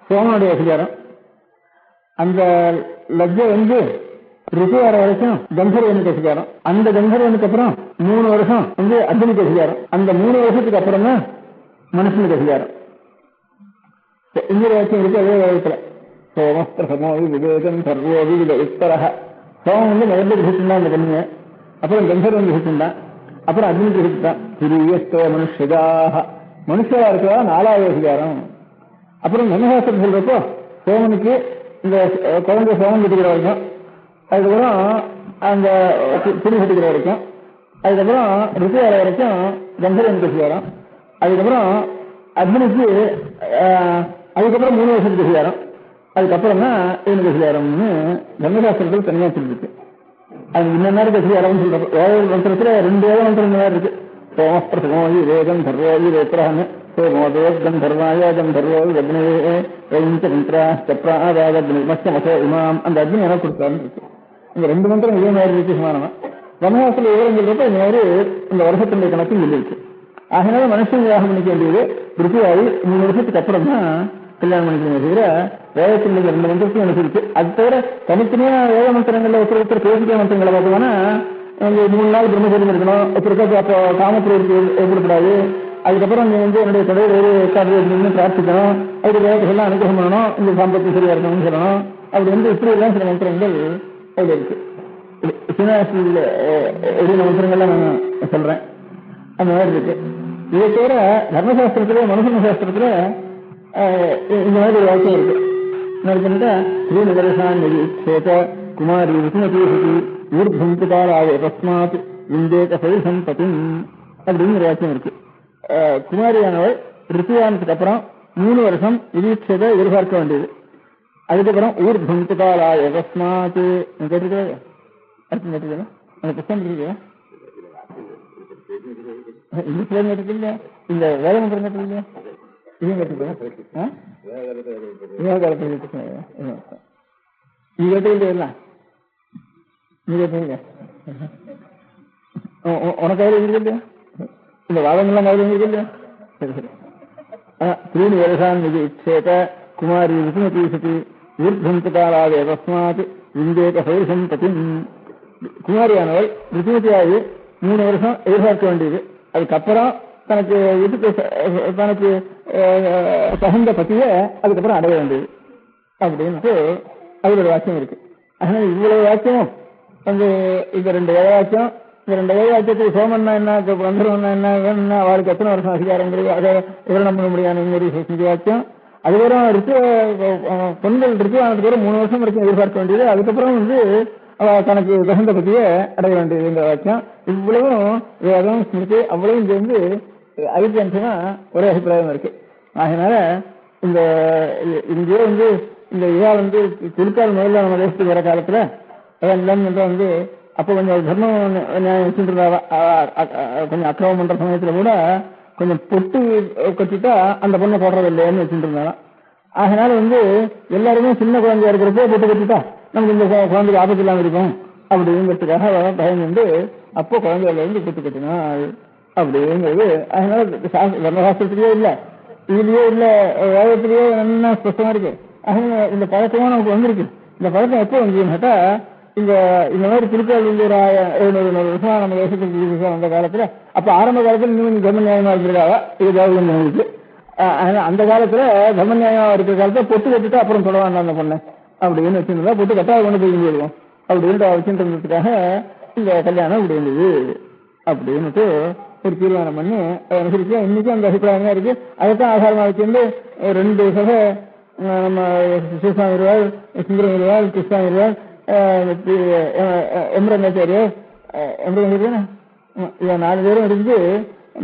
சோமனுடைய அதிகாரம். அந்த லஜ்ஜை வந்து ருசி வர வரைக்கும் கந்தர்வனுக்கு அதிகாரம். அந்த கந்தர்வனுக்கு அப்புறம் 3 வருஷம் வந்து அக்னிக்கு அதிகாரம். அந்த 3 வருஷத்துக்கு அப்புறம் தான் மனுஷனுக்கு அதிகாரம். இன்னொரு வாக்கியம் இருக்கு அதே வேகத்துல சோமஸ்திரசமோ விவேகம் சர்வோ விவித உத்தரக. சோமம் வந்து முதல்ல கிரகிச்சுட்டான் அந்த கண்ணிய, அப்புறம் கந்தர்வன் கிரகிச்சுட்டான், அப்புறம் அக்னி கிரகிச்சுட்டான். திரியஸ்தோ மனுஷதாக மனுஷா இருக்கிறதா 4வது அதிகாரம். அப்புறம் தர்மசாஸ்திரம் சொல்றப்போ சோமனுக்கு இந்த குழந்தை சோகம் கட்டிக்கிற வரைக்கும், அதுக்கப்புறம் அந்த துணி கட்டிக்கிற வரைக்கும், அதுக்கப்புறம் ரிஷியார வரைக்கும் கந்தர்வன் கசியாரம், அதுக்கப்புறம் அக்னிக்கு அதுக்கப்புறம் 3 வருஷத்துக்கு கசியாரம், அதுக்கப்புறம் தான் இவனு கசியாரம்னு தர்மசாஸ்திரத்தில் தனியாக சொல்லிருக்கு. அது இன்ன நேரம் கசியாரம்னு சொல்ற வேத மந்திரத்துல 2 வேத மந்திரம் மாதிரி இருக்கு. சோமப்பிரசமோதி வேதம் தர்வோதி வேத்திரான்னு சோமோதோகந்தர்வாய கந்தர்வோதி அக்னே மந்திரா மச்சமசோ இமாம் அந்த அக்னி எனக்கு கொடுத்தாருன்னு இருக்கு. இந்த 2 மந்திரம் இதே மாதிரி இருக்கு சமானமா. தர்மசாஸ்திர விவரம் சொல்றப்ப இந்த மாதிரி இந்த வருஷத்தினுடைய கணக்கு சொல்லியிருக்கு. அதனால மனுஷன் விவாகம் பண்ணிக்க வேண்டியது திருப்தியாகி 3 வருஷத்துக்கு அப்புறம் தான் கல்யாணம் பண்ணிக்கிறீங்க தவிர வேதத்தினுடைய 2 மந்திரத்தையும் அனுசரிச்சு. அது தவிர தனித்தனியா வேத மந்திரங்கள்ல ஒருத்தர் பேசிக்க மந்திரங்களை பார்த்தோம்னா 3 நாள் பிரம்மச்சரியம் இருக்கணும், ஒருத்தருக்கு அப்போ காமப்பிரவருத்தி ஏற்படக்கூடாது, அதுக்கப்புறம் நீ என்னுடைய கடவுள் பிரார்த்திக்கணும், அதுக்கு வேதத்தெல்லாம் அனுகிரகம் பண்ணணும், இந்த சாம்பத்தி சரியா இருக்கணும்னு சொல்லணும். அப்படி இப்படி எல்லாம் சில மந்திரங்கள் அதுல இருக்கு. சினாசியில் எழுதின மந்திரங்கள்லாம் நான் சொல்றேன், அந்த மாதிரி இருக்கு. இதை தவிர தர்மசாஸ்திரத்துல மனுஷன சாஸ்திரத்துல இந்த மாதிரி ஒரு வாக்கியம் இருக்கு. ஸ்ரீநகரசாந்த குமாரி விஷ்ணுதி ஊர்துகாராய தஸ்மாத் இந்தேக சம்பதி அப்படின்னு ஒரு வாக்கியம் இருக்கு. குமாரியானவள் ரிஷியானதுக்கு அப்புறம் 3 வருஷம் விதீட்சத்தை எதிர்பார்க்க வேண்டியது. அதுக்கப்புறம் ஊர்துகாராய தஸ்மாத் கேட்டிருக்கிறேன். அடுத்து கேட்டிருக்கேன் அந்த புத்தகம் இருக்கு இல்லையா, இந்த வேத மந்திரம் கேட்டது இல்லையா, இதையும் கேட்டிருக்கேன். நீ கேட்டது இல்லையா, நீ கேட்டீங்க உனக்கு கையில் இருக்கு இல்லையா, இந்த வாதங்கள்லாம் கையில் இருக்கு இல்லையா. சரி சரி. त्रीणि वर्षान् विधीक्षेत कुमारी विष्णुतीसति ऊर्ध्वन्तकालादे तस्मात् विन्देत सौरसं पतिम्. குமாரியானவள் ரிஷிமதியாகி 3 வருஷம் எதிர்பார்க்க வேண்டியது. அதுக்கப்புறம் தனக்கு தனக்கு தகுந்த பத்திய அதுக்கப்புறம் அடைய வேண்டியது அப்படின்ட்டு அது ஒரு வாக்கியம் இருக்கு. அதனால இவ்வளவு வாக்கியம் வந்து இந்த 2 வேத வாக்கியம், இந்த 2 வேத வாக்கியத்துக்கு சோமன்னா என்ன, கந்தர்வன்னா என்ன, வேணும்னா அவளுக்கு எத்தனை வருஷம் அதிகாரங்கிறது அதை விவரணம் பண்ண முடியாது வாக்கியம். அதுக்கப்புறம் பெண்கள் ரித்துவானதுக்கு அப்புறம் 3 வருஷம் வரைக்கும் எதிர்பார்க்க வேண்டியது. அதுக்கப்புறம் வந்து தனக்கு தகுந்த பத்திய அடைய வேண்டியது இந்த வாக்கியம். இவ்வளவும் வேதம் ஸ்மிருதி அவ்வளவும் சேர்ந்து ஐக்கியம்சமா ஒரே அபிப்பிராயம் இருக்கு. அதனால இந்த இங்கே வந்து இந்த இவா வந்து திருக்கால் முதல்ல நம்ம தேசத்துக்கு வர காலத்துல அதெல்லாம் வந்து அப்போ கொஞ்சம் தர்மம் நியாயம் வச்சுட்டு இருந்தா, கொஞ்சம் அக்கிரமம் பண்ற சமயத்துல கூட கொஞ்சம் பொட்டு கட்டிட்டா அந்த பொண்ணை போடுறது இல்லைன்னு வச்சுட்டு இருந்தாலும். அதனால வந்து எல்லாருமே சின்ன குழந்தையா இருக்கிறப்போ பொட்டு கட்டிட்டா நமக்கு இந்த குழந்தைக்கு ஆபத்து இல்லாம இருக்கும் அப்படிங்கிறதுக்காக பயம் வந்து அப்போ குழந்தையில இருந்து பொட்டு கட்டினாள் அப்படிங்கிறது. அதனால தர்மசாஸ்திரத்திலேயே இல்ல, இதுலயே இல்ல, வேதத்திலேயே நல்லா ஸ்பஷ்டமா இருக்கு. அதனால இந்த பழக்கமா நமக்கு வந்திருக்கு. இந்த பழக்கம் எப்போ வந்ததுன்னு கேட்டா இந்த மாதிரி திருக்கோவிலூர் 700 வருஷமா நம்ம தேசத்துக்கு அந்த காலத்துல, அப்ப ஆரம்ப காலத்துல இன்னும் தர்ம நியாயமா இருந்திருக்காவா இது அந்த காலத்துல தர்ம நியாயமா இருக்கிற காலத்துல பொட்டு கட்டிட்டு அப்புறம் சொல்ல வேண்டாம் அந்த பொண்ணு அப்படின்னு வச்சிருந்தா பொட்டு கட்டா கொண்டு போய் போயிடுவோம் அப்படின்ட்டு வச்சுட்டு இருந்ததுக்காக இந்த கல்யாணம் இப்படி இருந்தது அப்படின்னுட்டு ஒரு தீர்மானம் பண்ணி அனுசரிச்சு இன்னைக்கும் அந்த அபிப்பிராயம் தான் இருக்கு. அதைத்தான் ஆதாரமா வச்சிருந்து 2 சபை நம்ம சிவசாமி இருவாள், சுந்தரம் இருவாள், கிருஷ்ணாமி இருவாள், எம்ரங்காச்சாரியர் இவன் 4 பேரும் இருந்து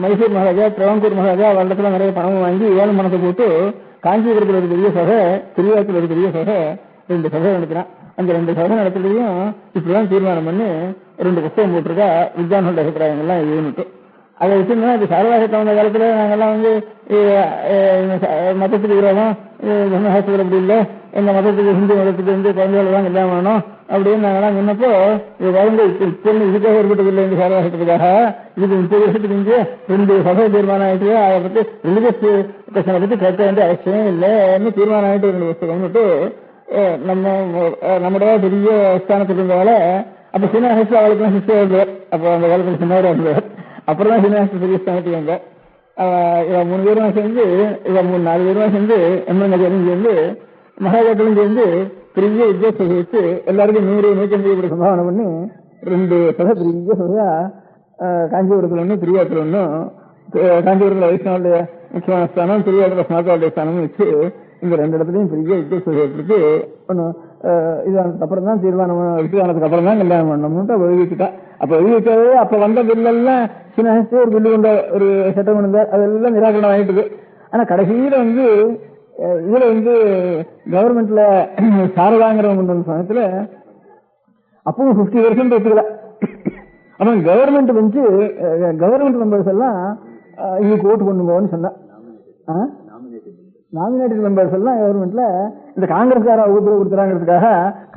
மைசூர் மகாராஜா, திருவாங்கூர் மகாராஜா வருடத்துல நிறைய பணமும் வாங்கி ஏழு பணத்தை போட்டு காஞ்சிபுரத்தில் ஒரு பெரிய சபை, திருவிழாத்தில் ஒரு பெரிய சபை, 2 சபை நடத்தினான். அந்த 2 சபை நடத்துறதையும் இப்படிதான் தீர்மானம் பண்ணி 2 புத்தகம் போட்டிருக்கா. வித்வான்களோட அபிப்பிராயங்கள்லாம் இதுன்னுட்டு அதை வச்சிருந்தோம். இது சாரவாசத்தை வந்த காலத்துல நாங்கெல்லாம் வந்து மதத்துக்கு விரோதம், தர்மசாஸ்திரத்தில் அப்படி இல்லை, எங்க மதத்துக்கு ஹிந்து மதத்துக்கு வந்து குழந்தைகள் தான் கல்யாணம் பண்ணணும் அப்படின்னு நாங்கெல்லாம் சொன்னப்போ இது குழந்தை இதுக்காக இருக்கட்டும் இல்லை, இந்த சாரவாசத்துக்காக இதுக்கு 30 வருஷத்துக்கு இங்கே 2 சபை தீர்மானம் ஆயிட்டு அதை பத்தி ரிலிஜியஸ் பிரச்சனை பத்தி கேட்க வேண்டிய அவசியமே இல்லைன்னு தீர்மானம் ஆயிட்டு 2 புத்தகம்னுட்டு நம்முடைய பெரிய ஸ்தானத்துக்கு இருந்தவால அப்ப சீனிவாச அவளுக்கு சிஸ்டர் இருந்தார். அப்போ அந்த காலத்துல சின்னவராக இருந்தார். அப்புறம் தான் சீனிவாச பெரிய ஸ்தானத்துக்கு வந்தார். இவன் 3 பேரும் சேர்ந்து, இவன் 4 பேரும் சேர்ந்து எம்எல்ஏ சேர்ந்து மகாஜாக்களும் சேர்ந்து பெரிய வித்தியாசம் வச்சு எல்லாருக்கும் 100-150 சம்பாவனை பண்ணி 2 சபை பெரிய சபையா காஞ்சிபுரத்துல ஒண்ணு, திருவாரூர் ஒன்னும், காஞ்சிபுரத்துல வைஷ்ணவருடைய முக்கியமான ஸ்தானம், திருவாரூர் ஸ்நாத்தாவுடைய ஸ்தானம் வச்சு இங்க 2 இடத்துலயும் பெரிய வித்தியாசம் ஏற்படுத்தி ஒன்று இது அப்புறம் தான் தீர்மானம் விட்டுக்கானதுக்கு அப்புறம் தான் கல்யாணம் பண்ணணும்னு எழுதிக்கிட்டா. அப்ப எழுதிக்கவே அப்ப வந்த பில்லெல்லாம் சின்ன ஒரு பில்லு கொண்ட ஒரு சட்டம் கொண்டு அதெல்லாம் நிராகரணம் ஆகிட்டு. ஆனா கடைசியில இதுல கவர்மெண்ட்ல சாரதாங்கிறவங்க கொண்டு வந்த சமயத்துல அப்பவும் 50% எடுத்துக்கல. ஆனா கவர்மெண்ட் கவர்மெண்ட் மெம்பர்ஸ் எல்லாம் இதுக்கு ஓட்டு கொண்டு போவோன்னு சொன்னா. நாமினேட்டட் மெம்பர்ஸ் எல்லாம் கவர்மெண்ட்ல இந்த காங்கிரஸ்கார வகுப்பு கொடுத்துறாங்கிறதுக்காக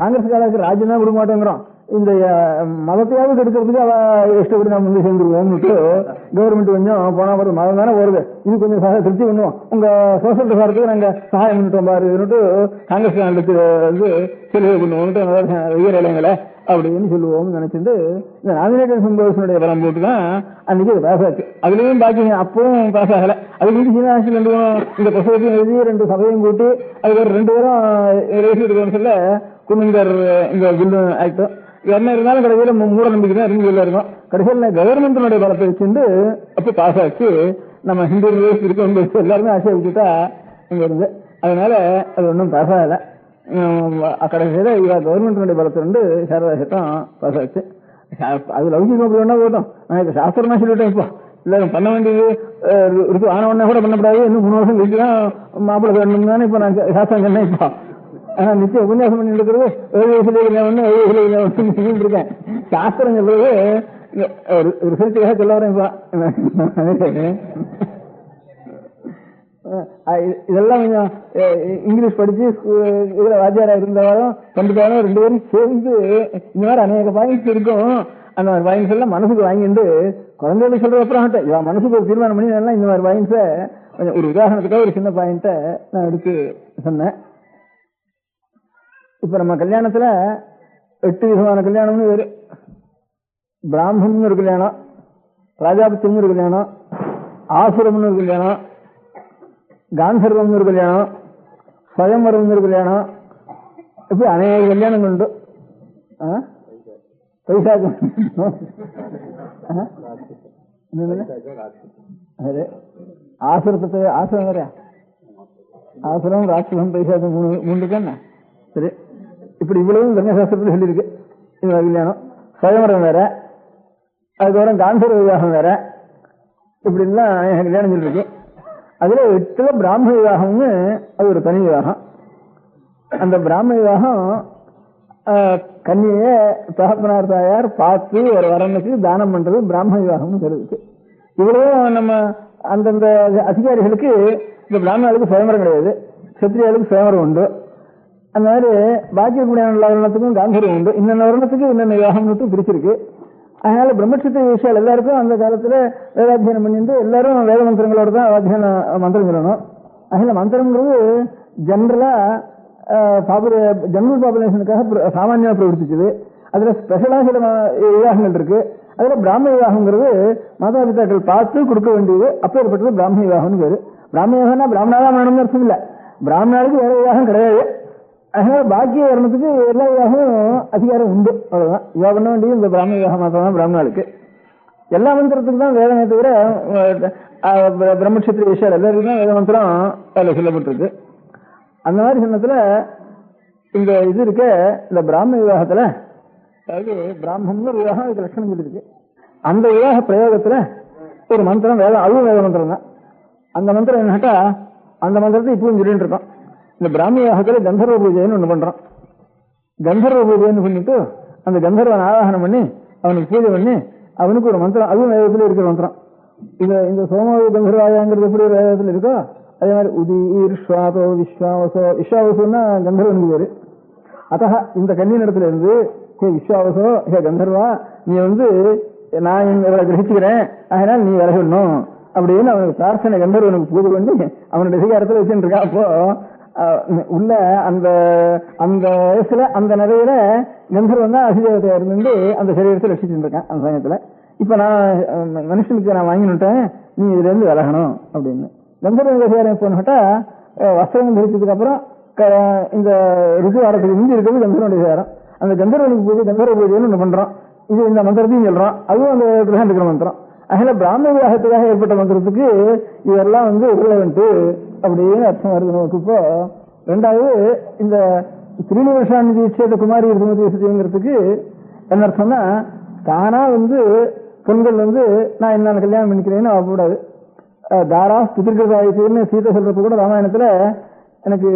காங்கிரஸ்காரருக்கு ராஜ்யம் தான் கொடுக்க மாட்டேங்கிறோம், இந்த மதத்தையாவது எடுக்கிறதுக்கு அவ இஷ்டப்படி நம்ம வந்து சேர்ந்துருவோம்னுட்டு கவர்மெண்ட் கொஞ்சம் போனா போறது மதம் தானே வருது, இது கொஞ்சம் திருப்தி பண்ணுவோம், உங்க சோசியல் பிரசாரத்துக்கு நாங்க சகாயம் பண்ணிட்டோம் பாருன்னுட்டு காங்கிரஸ்காரர்களுக்கு செலவு பண்ணுவோம்னு உயர் இளைஞர்களை அப்படின்னு சொல்லுவோம்னு நினைச்சிட்டு இந்த நாமினேட்டட் மெம்பர்ஸுடைய பலம் போட்டு தான் அன்னைக்கு அது பாஸ் ஆச்சு. அதுலயும் பாக்கி அப்பவும் பாஸ் ஆகல. அது வந்து சீனாசி இந்த புத்தகத்தையும் எழுதி 2 சபையும் கூட்டி அதுக்கு ஒரு 2 பேரும் சொல்ல குன்னுங்கர் இந்த பில்லு ஆக்டும் என்ன இருந்தாலும் கடைசியில மூட நம்பிக்கை தான் இருந்து இருக்கும். கடைசியில் கவர்மெண்ட்டினுடைய பலத்தை வச்சுட்டு அப்ப பாஸ் ஆச்சு. நம்ம ஹிந்து இருக்க எல்லாருமே ஆசையா இங்க இருந்து, அதனால அது ஒன்றும் பாஸ் ஆகல. கடைசியில கவர்மெண்ட் பலத்திலிருந்து சாரதா சட்டம் பாஸ் ஆச்சு. அது லௌகிகம் அப்படி ஒன்னா போட்டோம். நான் இப்ப சாஸ்திரமா சொல்லிட்டேன். இப்போ இல்ல பண்ண வேண்டியது இருக்கு, ஆன உடனே கூட பண்ணக்கூடாது, இன்னும் 3 வருஷம் கழிச்சுதான் மாப்பிள்ளை வேணும் தானே இப்ப நான் சாஸ்திரம் சொன்னேன். இப்போ ஆனா நிச்சயம் உபன்யாசம் பண்ணி இருக்கிறது 7 வயசுல இருக்கேன். சாஸ்திரம் சொல்றது ஒரு சிறுத்தையாக சொல்ல வரேன். இப்போ இதெல்லாம் கொஞ்சம் இங்கிலீஷ் படிச்சு இதுல வாத்தியாரா இருந்தவாரும் கண்டிப்பாக 2 பேரும் சேர்ந்து இந்த மாதிரி அநேக பாயிண்ட்ஸ் இருக்கும். அந்த மாதிரி பாயிண்ட்ஸ் எல்லாம் மனசுக்கு வாங்கிட்டு குழந்தைகளுக்கு சொல்ற அப்புறம் இவன் மனசுக்கு ஒரு தீர்மானம் பண்ணி இந்த மாதிரி பாயிண்ட்ஸை கொஞ்சம் ஒரு உதாரணத்துக்காக ஒரு சின்ன பாயிண்ட்டை நான் எடுத்து சொன்னேன். இப்ப நம்ம கல்யாணத்துல 8 விதமான கல்யாணம்னு வேறு. பிராமணம்னு ஒரு கல்யாணம், ராஜாபத்தியம்னு ஒரு கல்யாணம், ஆசுரம்னு ஒரு கல்யாணம், காந்தர்வம்னு ஒரு கல்யாணம், ஸ்வயம்வரம்னு ஒரு கல்யாணம், இப்படி அநேக கல்யாணங்கள் உண்டு. பைசாக்கம் ஆசுரத்தை ஆசுரம் வேற, ஆசுரம் ராட்சசம் பைசாக்கம் 3 இருக்கா. சரி, இப்படி இவ்வளவு கன்னியாசாஸ்திரத்தில் சொல்லியிருக்கு. இது கல்யாணம். ஸ்வயம்வரம் வேற, அதுக்கப்புறம் காந்தர்வ விவாகம் வேற, இப்படி எல்லாம் கல்யாணம் சொல்லிருக்கு. அதுல 8 பிராமண விவாகம்னு அது ஒரு தனி விவாகம். அந்த பிராமண விவாகம் கன்னிய தகப்பனார் தாயார் பார்த்து ஒரு வரனுக்கு தானம் பண்றது பிராமண விவாகம்னு சொல்லுது. இவ்வளவு நம்ம அந்தந்த அதிகாரிகளுக்கு இந்த பிராமணர்களுக்கு சுயமரம் கிடையாது, சத்திரியாளுக்கு சுயமரம் உண்டு. அந்த மாதிரி பாக்கி இருக்கக்கூடிய வருணத்துக்கும் காந்தர்வம் உண்டு. இன்னொன்று வருணத்துக்கு இன்னொன்று விவாகம்னு பிரிச்சிருக்கு. அதனால பிரம்மட்சத்திர விஷயம் எல்லாருக்கும் அந்த காலத்துல வேதாத்தியனம் பண்ணிட்டு எல்லாரும் வேத மந்திரங்களோட தான் அத்தியன மந்திரம் சொல்லணும். அதனால மந்திரங்கிறது ஜெனரலா ஜெனரல் பாப்புலேஷனுக்காக சாமானியமா பிரவர்த்திச்சது. அதுல ஸ்பெஷலா சில விவாகங்கள் இருக்கு. அதுல பிராமண விவாகங்கிறது மாதா பிதாக்கள் பார்த்து கொடுக்க வேண்டியது. அப்பேற்பட்டது பிராமண விவாகம்னு பேரு. பிராமண விவாகம்னா பிராமணாதான் வேணும்னு அர்த்தம் இல்ல, பிராமணாளுக்கு வேற விவாகம் கிடையாது. அதனால பாக்கிய வரணத்துக்கு எல்லா விவாகமும் அதிகாரம் உண்டு. அவ்வளவுதான். விவாகம் பண்ண வேண்டியது இந்த பிராமண விவாகம் மாத்திரம் தான் பிராமணாளுக்கு. எல்லா மந்திரத்துக்கு தான் வேதமே தவிர பிரம்மட்சத்திர விஷயம் எல்லாருக்கும் தான் வேத மந்திரம் அதில் சொல்லப்பட்டிருக்கு. அந்த மாதிரி சொன்னதுல இந்த இது இருக்க இந்த பிராமண விவாகத்துல, அதாவது பிராமணம்னு விவாகம் இதுக்கு லட்சணம் சொல்லியிருக்கு. அந்த விவாக பிரயோகத்துல ஒரு மந்திரம் வேதம், அதுவும் வேத மந்திரம் தான். அந்த மந்திரம் என்னட்டா, அந்த மந்திரத்தை இப்பவும் சொல்லிட்டு இருக்கோம். இந்த பிராமண விவாகத்துல கந்தர்வ பூஜைன்னு ஒண்ணு பண்றோம். கந்தர்வ பூஜைன்னு பண்ணிட்டு அந்த கந்தர்வன் ஆவாகனம் பண்ணி அவனுக்கு பூஜை பண்ணி அவனுக்கு ஒரு மந்திரம், அதுவும் வேதத்துல இருக்கிற மந்திரம். இந்த சோம கந்தர்வாயாங்கிறது எப்படி ஒரு வேதத்துல இருக்கோ அதே மாதிரி உதீர் ஸ்வாதோ விஸ்வாவசோ, விஸ்வாவசோன்னா கந்தர்வனுக்கு பேரு. அத்த இந்த கன்னியிடத்துல இருந்து ஹே விஸ்வாவசோ, ஹே கந்தர்வா, நீ நான் இவரை கிரகிச்சுக்கிறேன், அதனால நீ விலகணும் அப்படின்னு அவனுக்கு பிரார்த்தனை கந்தர்வனுக்கு பூஜை பண்ணி அவனுடைய அதிகாரத்துல வச்சுட்டு இருக்கா. அப்போ உள்ள அந்த அந்த வயசுல அந்த நிறையில கந்தர்வன் தான் அதிதேவதையா இருந்து அந்த சரீரத்தை ரசிச்சுட்டு இருக்கேன். அந்த சமயத்துல இப்ப நான் மனுஷனுக்கு நான் வாங்கினுட்டேன், நீ இதுல இருந்து விலகணும் அப்படின்னு. கந்தர்வன் அதிகாரம் எப்போன்னு கேட்டா, வஸ்திரம் தரிச்சதுக்கு அப்புறம் இந்த ருதுவாரத்துக்கு முந்தி இருக்கிறது கந்தர்வனுடைய அதிகாரம். அந்த கந்தர்வனுக்கு பூஜை கந்தர்வ பூஜைன்னு ஒண்ணு பண்றோம். இது இந்த மந்திரத்தையும் சொல்றோம், அதுவும் அந்த கிரகம் இருக்கிற மந்திரம். அதனால பிராமண விவாகத்துக்காக ஏற்பட்ட மந்திரத்துக்கு இதெல்லாம் ரிலவெண்ட் அப்படின்னு அர்த்தம் வருது நமக்கு. இப்போ ரெண்டாவது இந்த ஸ்ரீனிவாசாந்தி தீட்சேத குமாரி இருந்ததுங்கிறதுக்கு என்ன அர்த்தம்னா, தானா பெண்கள் நான் என்ன கல்யாணம் பண்ணிக்கிறேன்னு ஆகக்கூடாது. தாரா பிதிர்கிருதாயின்னு சீதை சொல்றது கூட ராமாயணத்துல எனக்கு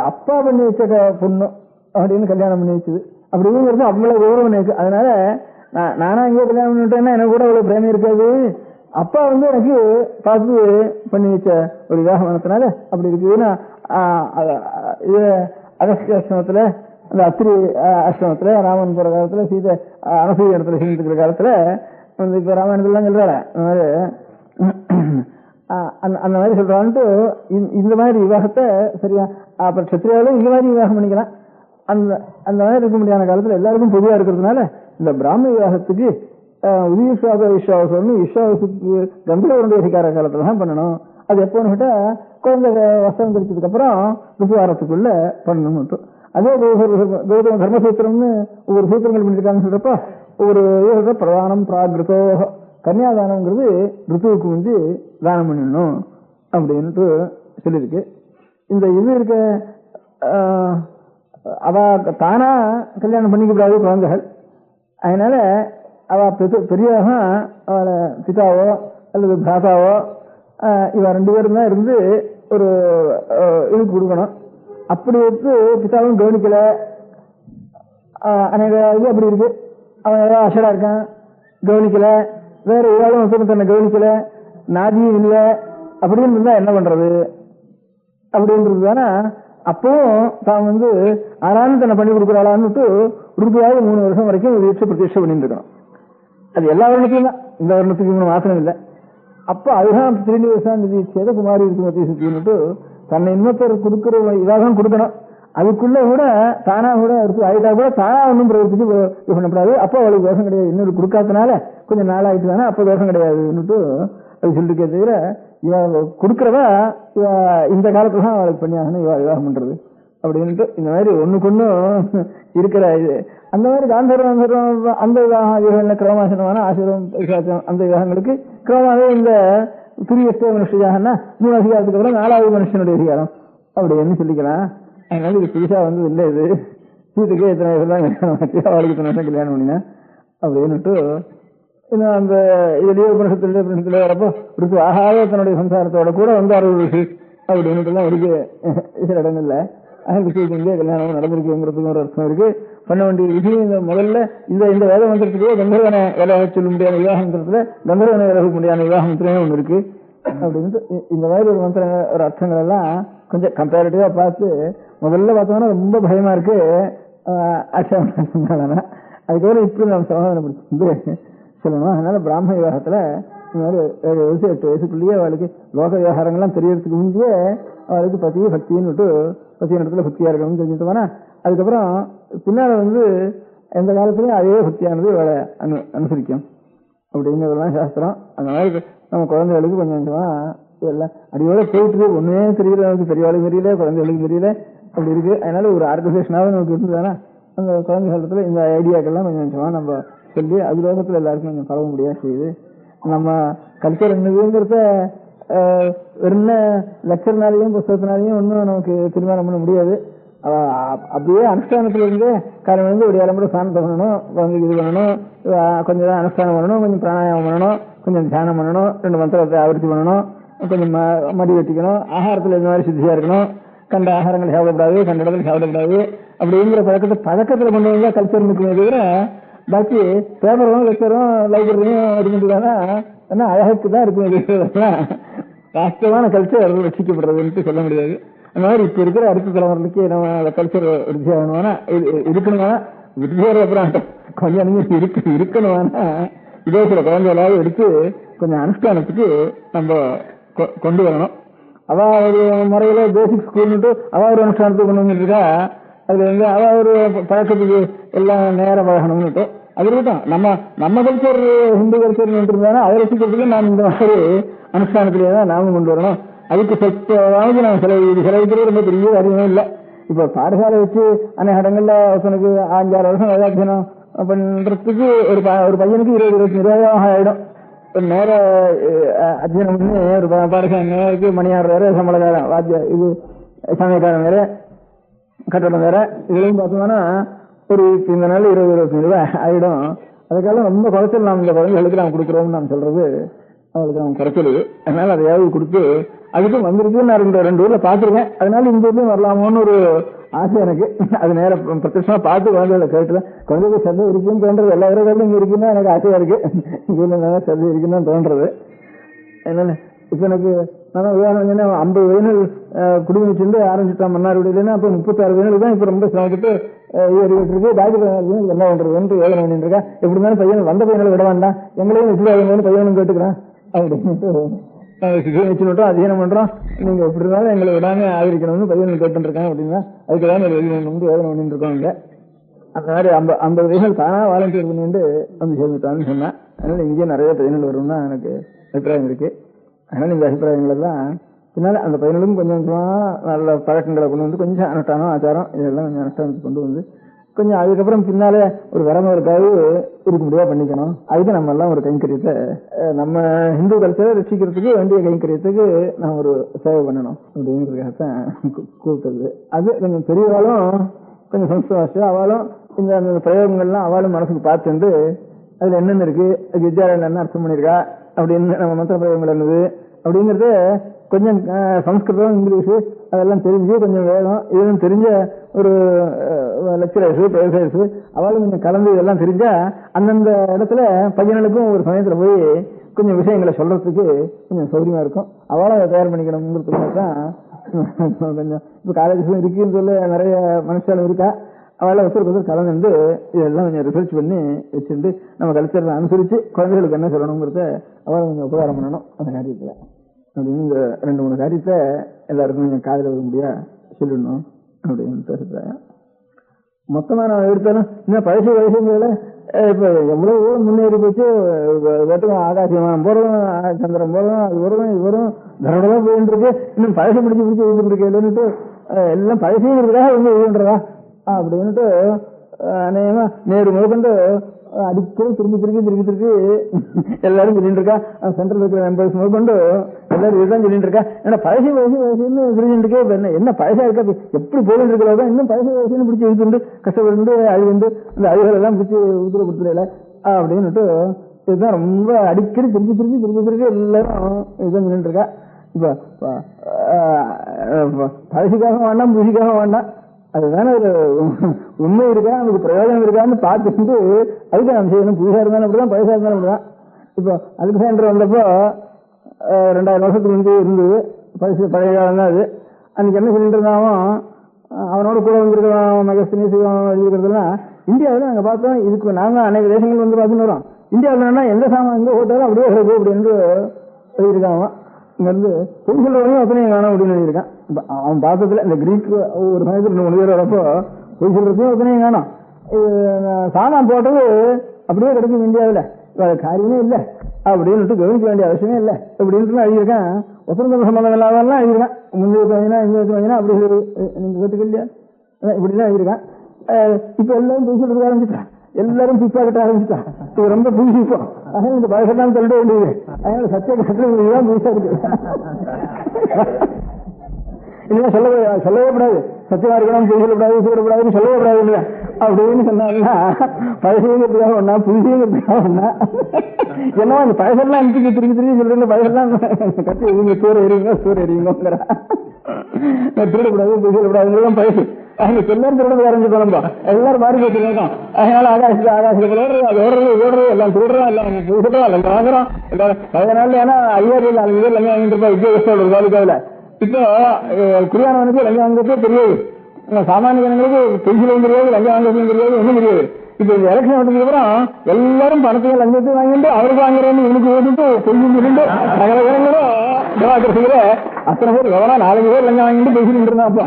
அப்பா பண்ணி வச்ச பொண்ணு அப்படின்னு கல்யாணம் பண்ணி வச்சது அப்படிங்கிறது அவ்வளவு கௌரவம் இருக்கு. அதனால நானா இங்கே கல்யாணம் பண்ணிட்டேன்னா எனக்கு கூட அவ்வளவு பிரேமம் இருக்காது. அப்பா எனக்கு பார்த்து பண்ணி வச்ச ஒரு விவாகமானத்தினால அப்படி இருக்குதுன்னா இது அகஸ்திய ஆசிரமத்துல அந்த அத்திரி ஆசிரமத்துல ராமன் போற காலத்துல சீதை அனசூய இடத்துல சேர்ந்துக்கிற காலத்துல இப்ப ராமாயணத்துலாம் சொல்றாரு அந்த மாதிரி சொல்றான்ட்டு இந்த மாதிரி விவாகத்தை சரியா அப்புறம் சத்திரியாலும் இந்த மாதிரி விவாகம் பண்ணிக்கலாம். அந்த மாதிரி இருக்க முடியாத காலத்துல எல்லாருக்கும் பொதுவா இருக்கிறதுனால இந்த பிராமண விவாகத்துக்கு விஸ்வாசம்னு விஸ்வாசுக்கு கம்பீரவருடைய அதிகார காலத்துல தான் பண்ணணும். அது எப்போன்னு கேட்டா குழந்தை வசனம் கிடைச்சதுக்கு அப்புறம் ருத்துவாரத்துக்குள்ள பண்ணணும். அதே கௌதம தர்மசூத்திரம்னு ஒவ்வொரு சூத்திரங்கள் பண்ணிருக்காங்கன்னு சொல்றப்ப ஒவ்வொரு பிரதானம் பிராகிருத்தோ கன்னியாதானம்ங்கிறது ருத்துவுக்கு தானம் பண்ணிடணும் அப்படின்ட்டு சொல்லியிருக்கு. இந்த இது இருக்க அவ தானா கல்யாணம் பண்ணிக்கூடாது குழந்தைகள். அதனால அவ பெரியாக அவளை பிதாவோ அல்லது பிராதாவோ இவ 2 பேரும் தான் இருந்து ஒரு இதுக்கு கொடுக்கணும். அப்படி பிதாவும் கவனிக்கல அநேக இது அப்படி இருக்கு. அவன் ஏதாவது அசடா இருக்கான், கவனிக்கல, வேற ஏதாவது தன்னை கவனிக்கல, நாதியும் இல்லை அப்படின்னு இருந்தா என்ன பண்றது அப்படின்றது தானே. அப்பவும் தான் ஆறான்னு தன்னை பண்ணி கொடுக்குறாளான்னு உறுதியாக 3 வருஷம் வரைக்கும் வீட்டு பிரதிஷ்டை பண்ணிட்டு இருக்கணும். அது எல்லா வருடத்துக்கும் தான், இந்த வருடத்துக்கு மாத்திரம் இல்லை. அப்ப அதுதான் ஸ்ரீனிவாசாந்தி சேத குமாரி இருக்குன்னு தன்னை இன்னொருத்தர் கொடுக்கிற இதாக கொடுக்கணும். அதுக்குள்ள கூட தானா கூட ஆயிட்டா கூட தானா ஒன்றும் பிரவர்த்திச்சு இது பண்ணக்கூடாது. அப்போ அவளுக்கு தோஷம் கிடையாது. இன்னொரு கொடுக்காதனால கொஞ்சம் நாளாயிட்டு தானே அப்போ தோஷம் கிடையாதுன்னுட்டு அது சொல்லிருக்கே தவிர இவ கொடுக்கறதா இவ இந்த காலத்துல தான் அவளுக்கு பண்ணியாகணும் இவ விவாகம் பண்றது அப்படின்ட்டு இந்த மாதிரி ஒண்ணுக்கொன்னும் இருக்கிற இது. அந்த மாதிரி காந்தர்வம் அந்த விவாகம் கிரமாசனமான ஆசிரம் அந்த விவாகங்களுக்கு கிரமாவே இந்த துரியஸ்தே மனுஷியாகனா 3 அதிகாரத்துக்கு அப்புறம் 4வது மனுஷனுடைய அதிகாரம் அப்படின்னு சொல்லிக்கலாம். அதனால இது புதுசா இல்லை. இது சீட்டுக்கே எத்தனை வயசுலாம் கல்யாணம் ஆச்சு, அவளுக்கு இத்தனை வருஷம் கல்யாணம் பண்ணினா அப்படின்னுட்டு இன்னும் அந்த இதுலயே உபனிஷத்துல வரப்போ இருக்கு ஆகாத தன்னுடைய சம்சாரத்தோட கூட 60 அப்படின்னுட்டுலாம் இருக்கு சில இடங்கள்ல. இங்கே கல்யாணம் நடந்திருக்குங்கிறதுக்கு ஒரு அர்த்தம் இருக்கு. பண்ண வேண்டிய விஷயம் முதல்ல இந்த வேத மந்திரத்துக்கோ கந்தர்வனை விலக சொல்ல முடியாத விவாக மந்திரத்துல கந்தர்வனை விலக முடியாத விவாக மந்திரமே ஒண்ணு இருக்கு அப்படின்ட்டு இந்த மாதிரி ஒரு மந்திர ஒரு அர்த்தங்கள் எல்லாம் கொஞ்சம் கம்பேரிட்டிவா பார்த்து முதல்ல பார்த்தோம்னா ரொம்ப பயமா இருக்கு ஆட்சேபம். அதுக்கப்புறம் இப்படி நம்ம சமாதானப்படுத்தி சொல்லணும். அதனால பிராமண விவாகத்துல இந்த மாதிரி 7 வயசு 8 வயசுக்குள்ளேயே அவளுக்கு லோக விவகாரங்கள்லாம் தெரியறதுக்கு முந்தையே அவளுக்கு பத்தி பக்தின்னு பத்திய இடத்துல பக்தியா இருக்கணும்னு தெரிஞ்சுட்டோம்னா அதுக்கப்புறம் பின்னால எந்த காலத்துலயும் அதே பக்தியானது அவளை அனுசரிக்கும் அப்படிங்கிறதெல்லாம் சாஸ்திரம். அந்த மாதிரி நம்ம குழந்தைகளுக்கு கொஞ்சம் கொஞ்சமா இதெல்லாம் அடியோட போயிட்டு ஒண்ணுமே தெரியல, நமக்கு பெரியவாளுக்கு தெரியல, குழந்தைகளுக்கு தெரியல, அப்படி இருக்கு. அதனால ஒரு ஆர்கனைசேஷனாவது நமக்கு இருந்ததுன்னா அந்த குழந்தை காலத்துல இந்த ஐடியாக்கள்லாம் கொஞ்சம் கொஞ்சமா நம்ம சொல்லி அது லோகத்துல எல்லாருக்கும் கொஞ்சம் பரவ முடியாது செய்யுது. நம்ம கல்ச்சர் என்னதுங்கிறத வெறும் லெக்சர்னாலையும் புத்தகத்தினாலையும் ஒன்றும் நமக்கு தீர்மானம் பண்ண முடியாது. அப்படியே அனுஷ்டானத்துல இருந்து காரணம் ஒரு இளம்பட சாந்தம் பண்ணணும், குழந்தைக்கு இது பண்ணணும், கொஞ்சம் அனுஷ்டானம் பண்ணணும், கொஞ்சம் பிராணாயாமம் பண்ணணும், கொஞ்சம் தியானம் பண்ணணும், 2 மந்திரத்தை ஆவர்த்தி பண்ணணும், கொஞ்சம் மடி வெட்டிக்கணும், ஆகாரத்துல இந்த மாதிரி சுத்தியா இருக்கணும், கண்ட ஆகாரங்கள் சாப்பிடக்கூடாது, கண்ட இடத்துல சாப்பிடக்கூடாது அப்படிங்கிற பழக்கத்துல கொண்டு வந்தா கல்ச்சர் இருக்குமே தவிர பாக்கி பேப்பரும் லெக்சரும் லைப்ரரியும் இருக்குதுன்னா ஏன்னா அழகுக்கு தான் இருக்குமே வாஸ்தவமான கல்ச்சர் ரசிக்கப்படுறதுன்னு சொல்ல முடியாது. அந்த மாதிரி இப்ப இருக்கிற அடுத்த தலைமுறைக்கு நம்ம கல்ச்சர் விருத்தி ஆகணும்னா இருக்கணும்னா விருத்தியோட அப்புறம் கொஞ்சம் இருக்கணும்னா இதே சில குழந்தைகளாவது எடுத்து கொஞ்சம் அனுஷ்டானத்துக்கு நம்ம கொண்டு வரணும். அவ ஒரு முறையில பேசிக் ஸ்கூல்னுட்டு அவ ஒரு அனுஷ்டானத்துக்கு கொண்டு வந்துட்டு இருக்கா. அதுல அவ ஒரு பழக்கத்துக்கு எல்லாம் நேரம் பழகணும்னுட்டு அது இருக்கட்டும். நம்ம கல்ச்சர் ஹிந்து கல்ச்சர் இருந்தாலும் அதை ரசிக்கிறதுக்கு நாம் இந்த மாதிரி அனுஷ்டானத்திலேயே தான் நாமும் கொண்டு வரணும். அதுக்கு சொற்பமாக நம்ம செலவிக்கிறது ரொம்ப பெரிய அறிவும் இல்லை. இப்ப பாடசாலை வச்சு அநேக இடங்கள்ல தனக்கு 5-6 வருஷம் வேதாத்தியனம் பண்றதுக்கு ஒரு பையனுக்கு 20-25 ஆயிடும். நேர அத்தியனம் பண்ணி ஒரு பாடசாலை நேருக்கு மணியார் வேற, சம்பளக்காரன் வாத்திய இது சமயக்காரன் வேற, கட்டடம் வேற. இதுலையும் பார்த்தோம்னா ஒரு இந்த நாள் 20-25 ரூபாய் ஆயிடும். அதுக்காக ரொம்ப குறைச்சல் நாம் இந்த குழந்தைகளுக்கு நாம் கொடுக்குறோம்னு நாம் சொல்றது அவளுக்கு அவன் குறைச்சல். அதனால அதையாவது கொடுத்து அதுக்கும் வந்திருக்கு. நான் 2 ஊர்ல பாத்துருக்கேன். அதனால இந்த ஊர்லயும் வரலாமோன்னு ஒரு ஆசை எனக்கு. அது நேரம் பிரத்யட்சமா பார்த்து குழந்தைகளை கேட்டுல குழந்தைகள் சந்தை இருக்குன்னு தோன்றது. எல்லா இடங்களும் இங்க இருக்குன்னா எனக்கு ஆசையா இருக்கு. இங்க சந்தை இருக்குன்னு தோன்றது. அதனால இப்ப எனக்கு நான் உதாரணம் 50 வயதில் குடும்பம் வச்சிருந்து ஆரம்பிச்சுட்டான் மன்னார்குடியிலன்னா அப்ப 36 வயதில் தான் இப்ப ரொம்ப சிரமப்பட்டு ஏறிட்டு இருக்கு. டாக்டர் என்ன பண்றது யோகனை பண்ணிட்டு இருக்கா. எப்படி இருந்தாலும் பையன் வந்த பையனை விட வேண்டாம், எங்களையும் எப்படி பையனும் கேட்டுக்கிறான் அப்படின்னு வச்சுட்டோம். அத்தியனம் பண்றோம், நீங்க எப்படி இருந்தாலும் எங்களை விடாம ஆதரிக்கணும்னு பையன் கேட்டு இருக்காங்க அப்படின்னா அதுக்குதான் யோகனை பண்ணிட்டு இருக்கோம். இங்க அந்த மாதிரி 50 வயசுகள் தானா வாலண்டியர் பண்ணிட்டு வந்து சேர்ந்துட்டான்னு சொன்னேன். அதனால இங்கே நிறைய பையன்கள் வரும்னா எனக்கு அபிப்பிராயம் இருக்கு. அதனால இந்த அபிப்பிராயங்கள் எல்லாம் பின்னால அந்த பையனுக்கும் கொஞ்சம் கொஞ்சமா நல்ல பழக்கங்களை கொண்டு வந்து கொஞ்சம் அனுஷ்டானம் ஆச்சாரம் இதெல்லாம் கொஞ்சம் அனுஷ்டானத்துக்கு கொண்டு வந்து கொஞ்சம் அதுக்கப்புறம் பின்னாலே ஒரு விரமருக்காவது இருக்க முடியா பண்ணிக்கணும். அதுக்கு நம்ம எல்லாம் ஒரு கைங்கரியத்தை நம்ம ஹிந்து கல்ச்சரை ரசிக்கிறதுக்கு வேண்டிய கைங்கரியத்துக்கு நான் ஒரு சேவை பண்ணணும் அப்படிங்கிறதுக்காகத்தான் கூப்பிட்டது. அது கொஞ்சம் பெரியவாளும் கொஞ்சம் சம்ஸ்கிருத அவளும் இந்த பிரயோகங்கள்லாம் அவளும் மனசுக்கு பார்த்துட்டு அதுல என்னென்ன இருக்கு, அது வித்யாலயம் என்ன அர்த்தம் பண்ணிருக்கா அப்படின்னு நம்ம மந்திர பிரயோகங்கள் என்னது அப்படிங்கறது கொஞ்சம் சம்ஸ்கிருதம் இங்கிலீஷு அதெல்லாம் தெரிஞ்சு கொஞ்சம் வேகம் இதெல்லாம் தெரிஞ்ச ஒரு லெக்சரர்ஸ் ப்ரொஃபசர்ஸ் அவளும் கொஞ்சம் கலந்து இதெல்லாம் தெரிஞ்சா அந்தந்த இடத்துல பையனுக்கும் ஒரு சமயத்துல போய் கொஞ்சம் விஷயங்களை சொல்றதுக்கு கொஞ்சம் சௌரியமா இருக்கும். அவளும் அதை தயார் பண்ணிக்கணுங்கிறதுக்காக தான் கொஞ்சம் இப்ப காலேஜ் இருக்குன்னு சொல்ல நிறைய மனுஷாலும் இருக்கா. அவளை ஒருத்தருக்கு கலந்து இதெல்லாம் கொஞ்சம் ரிசர்ச் பண்ணி வச்சுட்டு நம்ம கல்ச்சரை அனுசரிச்சு குழந்தைகளுக்கு என்ன சொல்லணுங்கிறத அவளை கொஞ்சம் உபகாரம் பண்ணணும் அந்த காரியத்துல அப்படின்னு இந்த 2-3 காரியத்தை எல்லாருக்கும் கொஞ்சம் காதல வர முடியா சொல்லணும் அப்படின்னு பேசுறேன். மொத்தமா நான் எடுத்தாலும் இன்னும் பழசு வயசுங்கள இப்ப எவ்வளவு முன்னேறி போச்சு. ஆகாசியமானம் போறதும் சந்திரம் போறதும் அது வரும் இது வரும் தரடதான் போயிட்டு இருக்கு. இன்னும் பழசு பிடிச்சு இது இருக்கேன்னுட்டு எல்லாம் பழசுங்கிறதுக்காக வந்து இதுன்றதா அப்படின்னுட்டு அநேகமா நேரு முதற்கொண்டு அடிக்கடி திருப்பி எல்லாரும் சொல்லிட்டு இருக்கா. சென்ட்ரல் இருக்கிற மெம்பர்ஸ் முதற்கொண்டு எல்லாரும் இதுதான் சொல்லிட்டு இருக்கா. ஏன்னா பழசு வயசுன்னு சொல்லிட்டு இருக்கே. இப்ப என்ன பழசா இருக்கா எப்படி போயிட்டு இருக்கிறதா இன்னும் பழசு வயசுன்னு பிடிச்சி இழுத்துண்டு கஷ்டப்பட்டு அழிவுண்டு இந்த அழிவுகள் எல்லாம் பிடிச்சி உத்தரப்படுத்தல அப்படின்னுட்டு இதுதான் ரொம்ப அடிக்கடி திருப்பி எல்லாரும் இதுதான் சொல்லிட்டு இருக்கா. இப்ப பழசுக்காக வேண்டாம் புதுசுக்காக வேண்டாம் அதுதானே ஒரு உண்மை இருக்கா நமக்கு பிரயோஜனம் இருக்கான்னு பார்த்துட்டு அதுக்கு நம்ம செய்யணும். புதுசா இருந்தாலும் அப்படிதான் பழசா இருந்தாலும் அப்படிதான். இப்போ அலெக்சாண்டர் வந்தப்போ 2000 வருஷத்துக்கு முன்பு இருந்தது பழைய காலம் தான் அது. அன்னைக்கு என்ன சொல்லிட்டு இருந்தாலும் அவனோட கூட வந்திருக்கிறோம் மெகஸ்தினி எழுதிக்கிறதுலாம் இந்தியாவில் நாங்கள் பார்த்தோம். இதுக்கு நாங்கள் அநேக தேசங்கள் வந்து பார்த்துன்னு வரோம். இந்தியாவில் எந்த சாமான் எங்கே போட்டாலும் அப்படியே கிடக்கு அப்படின்னு எழுதியிருக்காங்க. இங்க இருந்து பொய் சொல்றவனையும் அத்தனையும் காணும் அப்படின்னு எழுதியிருக்கான். அவன் பார்த்ததுல இந்த கிரீக் ஒரு சமயத்தில் 3 பேர் வரப்போ பொய் சொல்றதையும் அத்தனையும் காணும். சாமான் போட்டது அப்படியே கிடைக்கும் இந்தியாவில் காரியமே இல்லை அப்படின்னு கவனிக்க வேண்டிய அவசியமே இல்லை அப்படின்ட்டு எழுதியிருக்கேன். ஒப்பந்த சம்பந்தம் இல்லாதெல்லாம் எழுதியிருக்கான். முன்னூத்தி வாங்கினா அப்படி நீங்க கேட்டுக்கலையா இப்படிலாம் எழுதியிருக்கான். இப்ப எல்லாரும் பொய் சொல்றதுக்கு ஆரம்பிச்சுட்டான். எல்லாரும் பிப்பா கட்ட ஆரம்பிச்சுட்டான். இது ரொம்ப புதுசு. இப்போ அதனால இந்த பழசெல்லாம் சொல்லிட வேண்டியது. அதனால சத்திய கட்டுதான் புதுசா இருக்கு. இல்லையா சொல்லவே கூடாது. சத்தியமா இருக்கணும் பொய் சொல்லக்கூடாது சொல்லக்கூடாதுன்னு சொல்லவே கூடாது இல்லையா அப்படின்னு சொன்னாங்கன்னா பழசுங்கிறதுக்காக ஒண்ணா புதுசுங்கிறதுக்காக ஒண்ணா என்னவோ அந்த பழசெல்லாம் திருப்பி சொல்றேன். பழசெல்லாம் கட்டி இவங்க சூறு எறியுங்கிற திருடக்கூடாது பொய் சொல்லக்கூடாதுங்கிறதான் பழசு. எல்லாரும் திருடது ஆரம்பிச்சு போனோம்பா எல்லாரும் மாறி போச்சுருக்கோம். அதனால ஆகாசத்துல ஓடுறது எல்லாம் திருடுறோம் எல்லாம் சொல்றோம் எல்லாம் வாங்குறோம் எல்லாரும். அதனால ஏன்னா 5000 4,000 லஞ்சம் வாங்கிட்டு இருப்பா வித்தியாசத்தோட ஒரு காலுக்காவில. இப்போ குடியானவனுக்கு லஞ்சம் வாங்குறதே தெரியாது. சாமானிய ஜனங்களுக்கு பென்சிலும் தெரியாது லஞ்சம் வாங்குறதும் தெரியாது ஒன்றும் தெரியாது. இப்ப இந்த எலெக்ஷன் வந்ததுக்கு அப்புறம் எல்லாரும் பணத்தையும் லஞ்சத்தையும் வாங்கிட்டு அவருக்கு வாங்குறேன்னு இவனுக்கு ஓட்டுட்டு பென்சில் சொல்லிட்டு சகல ஜனங்களும் டெமோக்ரஸியில அத்தனை பேர் எவ்வளோ 4 பேர் லஞ்சம் வாங்கிட்டு பென்சில் இருந்தா. அப்போ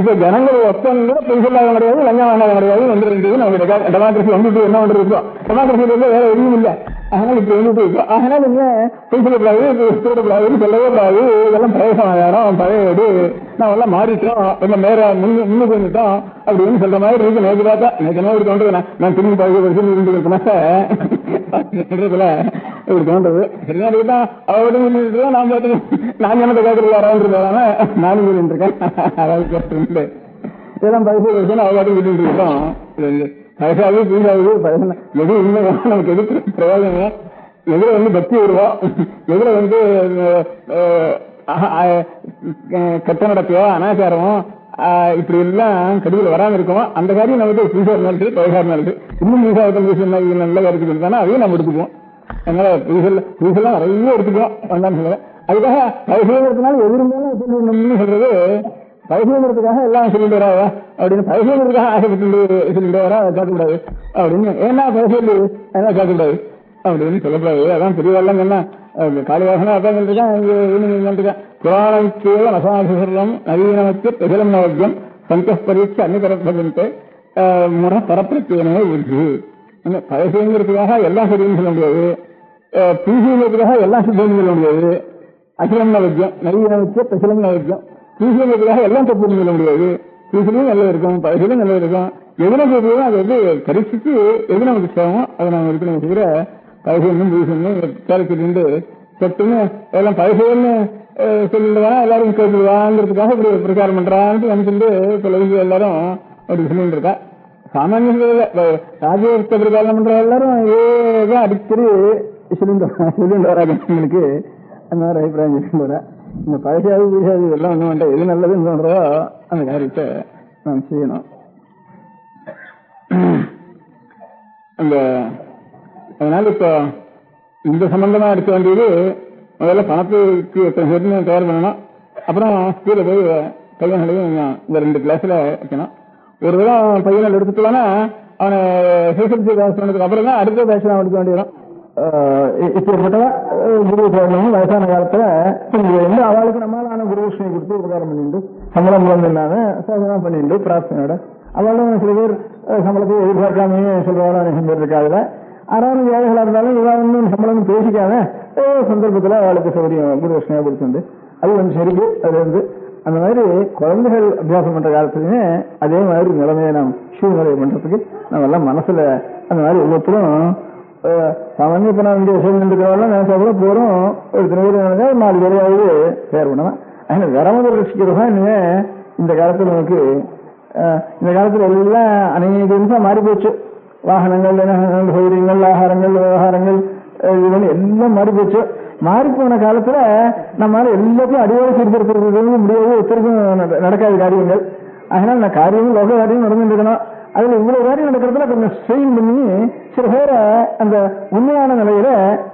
இப்ப ஜனங்கள் ஒப்பந்த பென்சில் ஆக கிடையாது லஞ்சம் வாங்க கிடையாது வந்துருந்தது. நம்ம டெமோக்ரஸி வந்துட்டு என்ன பண்றது இருக்கோம். டெமோக்ரஸியில வேற எதுவும் இல்லை. அதனால இப்ப வந்துட்டு இருக்கோம். அதனால நீங்க பென்சிலக்கூடாது திருடக்கூடாதுன்னு சொல்லவே கூடாது. இதெல்லாம் பிரயோசனம் பழைய வீடு நான் எல்லாம் மாறிட்டோம் ரொம்ப நேரம் முன்னுக்கு வந்துட்டோம் அப்படின்னு சொல்ற மாதிரி இருக்கு. நேற்று பார்த்தா நேற்று தோன்றது நான் திரும்பி சொல்றதுல இப்படி தோன்றது. சரிதான் இருக்கா, அவர்கிட்ட சொல்லிட்டு தான் நான் பார்த்து நான் என்னத்தை கேட்கறது வராதுன்றதான நானும் சொல்லிட்டு இருக்கேன். அதாவது கேட்டு இதெல்லாம் பைசா அவகாட்டும் சொல்லிட்டு இருக்கோம். பைசாவு பீசாவுது எது உண்மையான நமக்கு எது பிரயோஜனம், எதுல வந்து பக்தி வருவோம், எதுல வந்து கெட்ட நடக்கையோ அனாச்சாரமோ இப்படி எல்லாம் கடுவில் வராம இருக்கோம். அந்த காரியம் நமக்கு பீசா இருந்தாலும் சரி பைசா இருந்தாலும் சரி, இன்னும் பீசா நல்ல கருத்துக்கு இருந்தாலும் அதையும் நம்ம எடுத்துக்குவோம். அதனால பீசெல்லாம் நிறைய எடுத்துக்குவோம் வேண்டாம்னு சொல்லுவேன். அதுக்காக பைசாங்கிறதுனால எதிர்ந்தாலும் சொல்லணும்னு சொல்றது, பைசாங்கிறதுக்காக எல்லாம் சொல்லிட்டு வராதா அப்படின்னு, பைசாங்கிறதுக்காக ஆசைப்பட்டு சொல்லிட்டு வரா அதை கேட்கக்கூடாது அப்படின்னு, ஏன்னா பைசா என்ன கேட்கக்கூடாது அப்படின்னு சொல்லக்கூடாது. அதான் பெரியவாள்லாம் சொன்னா காளிதாசனா அதான் சொல்லிருக்கேன். புராணம் நசாசலம் நவீனமத்து பிரஜலம் நவத்தியம் சங்க பரீட்சை அன்னிபரப்பதன்ட்டு முறை பரப்பிரத்தியனே உண்டு. பழசுங்கிறதுக்காக எல்லாம் சரின்னு சொல்ல முடியாது, பீசிங்கிறதுக்காக எல்லாம் சித்தம்னு சொல்ல முடியாது. அகிலம் நவத்தியம் நவீனமத்திய பிரஜலம் நவத்தியம், பீசிங்கிறதுக்காக எல்லாம் தப்புன்னு சொல்ல முடியாது. பீசிலையும் நல்லது இருக்கும், பழசுலையும் நல்லது இருக்கும். எதுனா சொல்றதோ அதை வந்து பரீட்சித்து எது நமக்கு சேவமோ அதை நம்ம இருக்கணும். தவிர பழசுன்னு பீசுன்னு கேரக்டர் சட்டுன்னு எல்லாம் பழசுன்னு சொல்லிடுவா எல்லாரும் கேட்டுவாங்கிறதுக்காக இப்படி பிரச்சாரம் பண்றான்னு நினைச்சுட்டு சில விஷயம் எல்லாரும் அப்படி சொல்லிட்டு இருக்கா. சாமானிய ராஜ்யத்தை பிரச்சாரம் பண்ற எல்லாரும் ஏதான் அடிக்கடி சொல்லிட்டு வராங்க. எங்களுக்கு அந்த மாதிரி அபிப்பிராயம் சொல்லிட்டு வரா. இந்த பழசாது பீசாது எல்லாம் ஒண்ணு வேண்டாம், எது நல்லதுன்னு சொல்றதோ அந்த காரியத்தை நாம் செய்யணும். அதனால இப்ப இந்த சம்பந்தமா எடுக்க வேண்டியது முதல்ல பணத்துக்கு எத்தனை பேருன்னு தயார் பண்ணணும். அப்புறம் கீழே போய் பையன்களையும் இந்த 2 கிளாஸ்ல வைக்கணும். ஒரு தடவை பையன்கள் எடுத்துட்டோம்னா அவனை சொன்னதுக்கு அப்புறம் தான் அடுத்த பேட்ச் நான் எடுக்க வேண்டியதும். இப்படிப்பட்ட குரு போகணும். வயசான காலத்துல வந்து அவளுக்கு நம்மளான குருஷ்ணை கொடுத்து உபகாரம் பண்ணிட்டு சம்பளம் இல்லாம சாதனம் பண்ணிட்டு பிரார்த்தனையோட அவளும் சில பேர் சம்பளத்தை எதிர்பார்க்காமையே சொல்றவங்க பேர் இருக்காதுல. ஆறாவது ஏழைகளா இருந்தாலும் இவா ஒன்றும் சம்பளம் பேசிக்காம சந்தர்ப்பத்துல அவளுக்கு சௌகரியம் குருஷ்ணையா கொடுத்துண்டு அது வந்து சரிக்கு அது வந்து அந்த மாதிரி குழந்தைகள் அபியாசம் பண்ற காலத்துலயுமே அதே மாதிரி நிலைமையை நாம் சூழ்நிலை பண்றதுக்கு நம்ம எல்லாம் மனசுல அந்த மாதிரி ஒவ்வொருத்தரும் சாமானிய பண்ண வேண்டிய சூழ்நிலைக்கிறவெல்லாம் நினைச்சா கூட போறோம். ஒரு தினவரி 4 பேரையாவது தயார் பண்ணலாம். அதனால விரமதர் ரசிக்கிறது தான் இனிமே இந்த காலத்துல நமக்கு இந்த காலத்துல எல்லாம் அநேக நிமிஷம் மாறி போச்சு. வாகனங்கள், சௌகரியங்கள், ஆகாரங்கள், விவகாரங்கள் எல்லாம் மாறி போச்சு. மாறி போன காலத்துல நம்மளால எல்லாத்தையும் அடியோடு சீர்திருத்தம் முடியாது, ஒருத்தருக்கும் நடக்காத காரியங்கள். அதனால நான் காரியமும் லோக காரியம் நடந்துட்டு இருக்கணும். அதுல இவ்வளவு காரியம் நடக்கிறதுல கொஞ்சம் ஸ்ட்ரெயின் பண்ணி சில பேரை அந்த உண்மையான நிலையில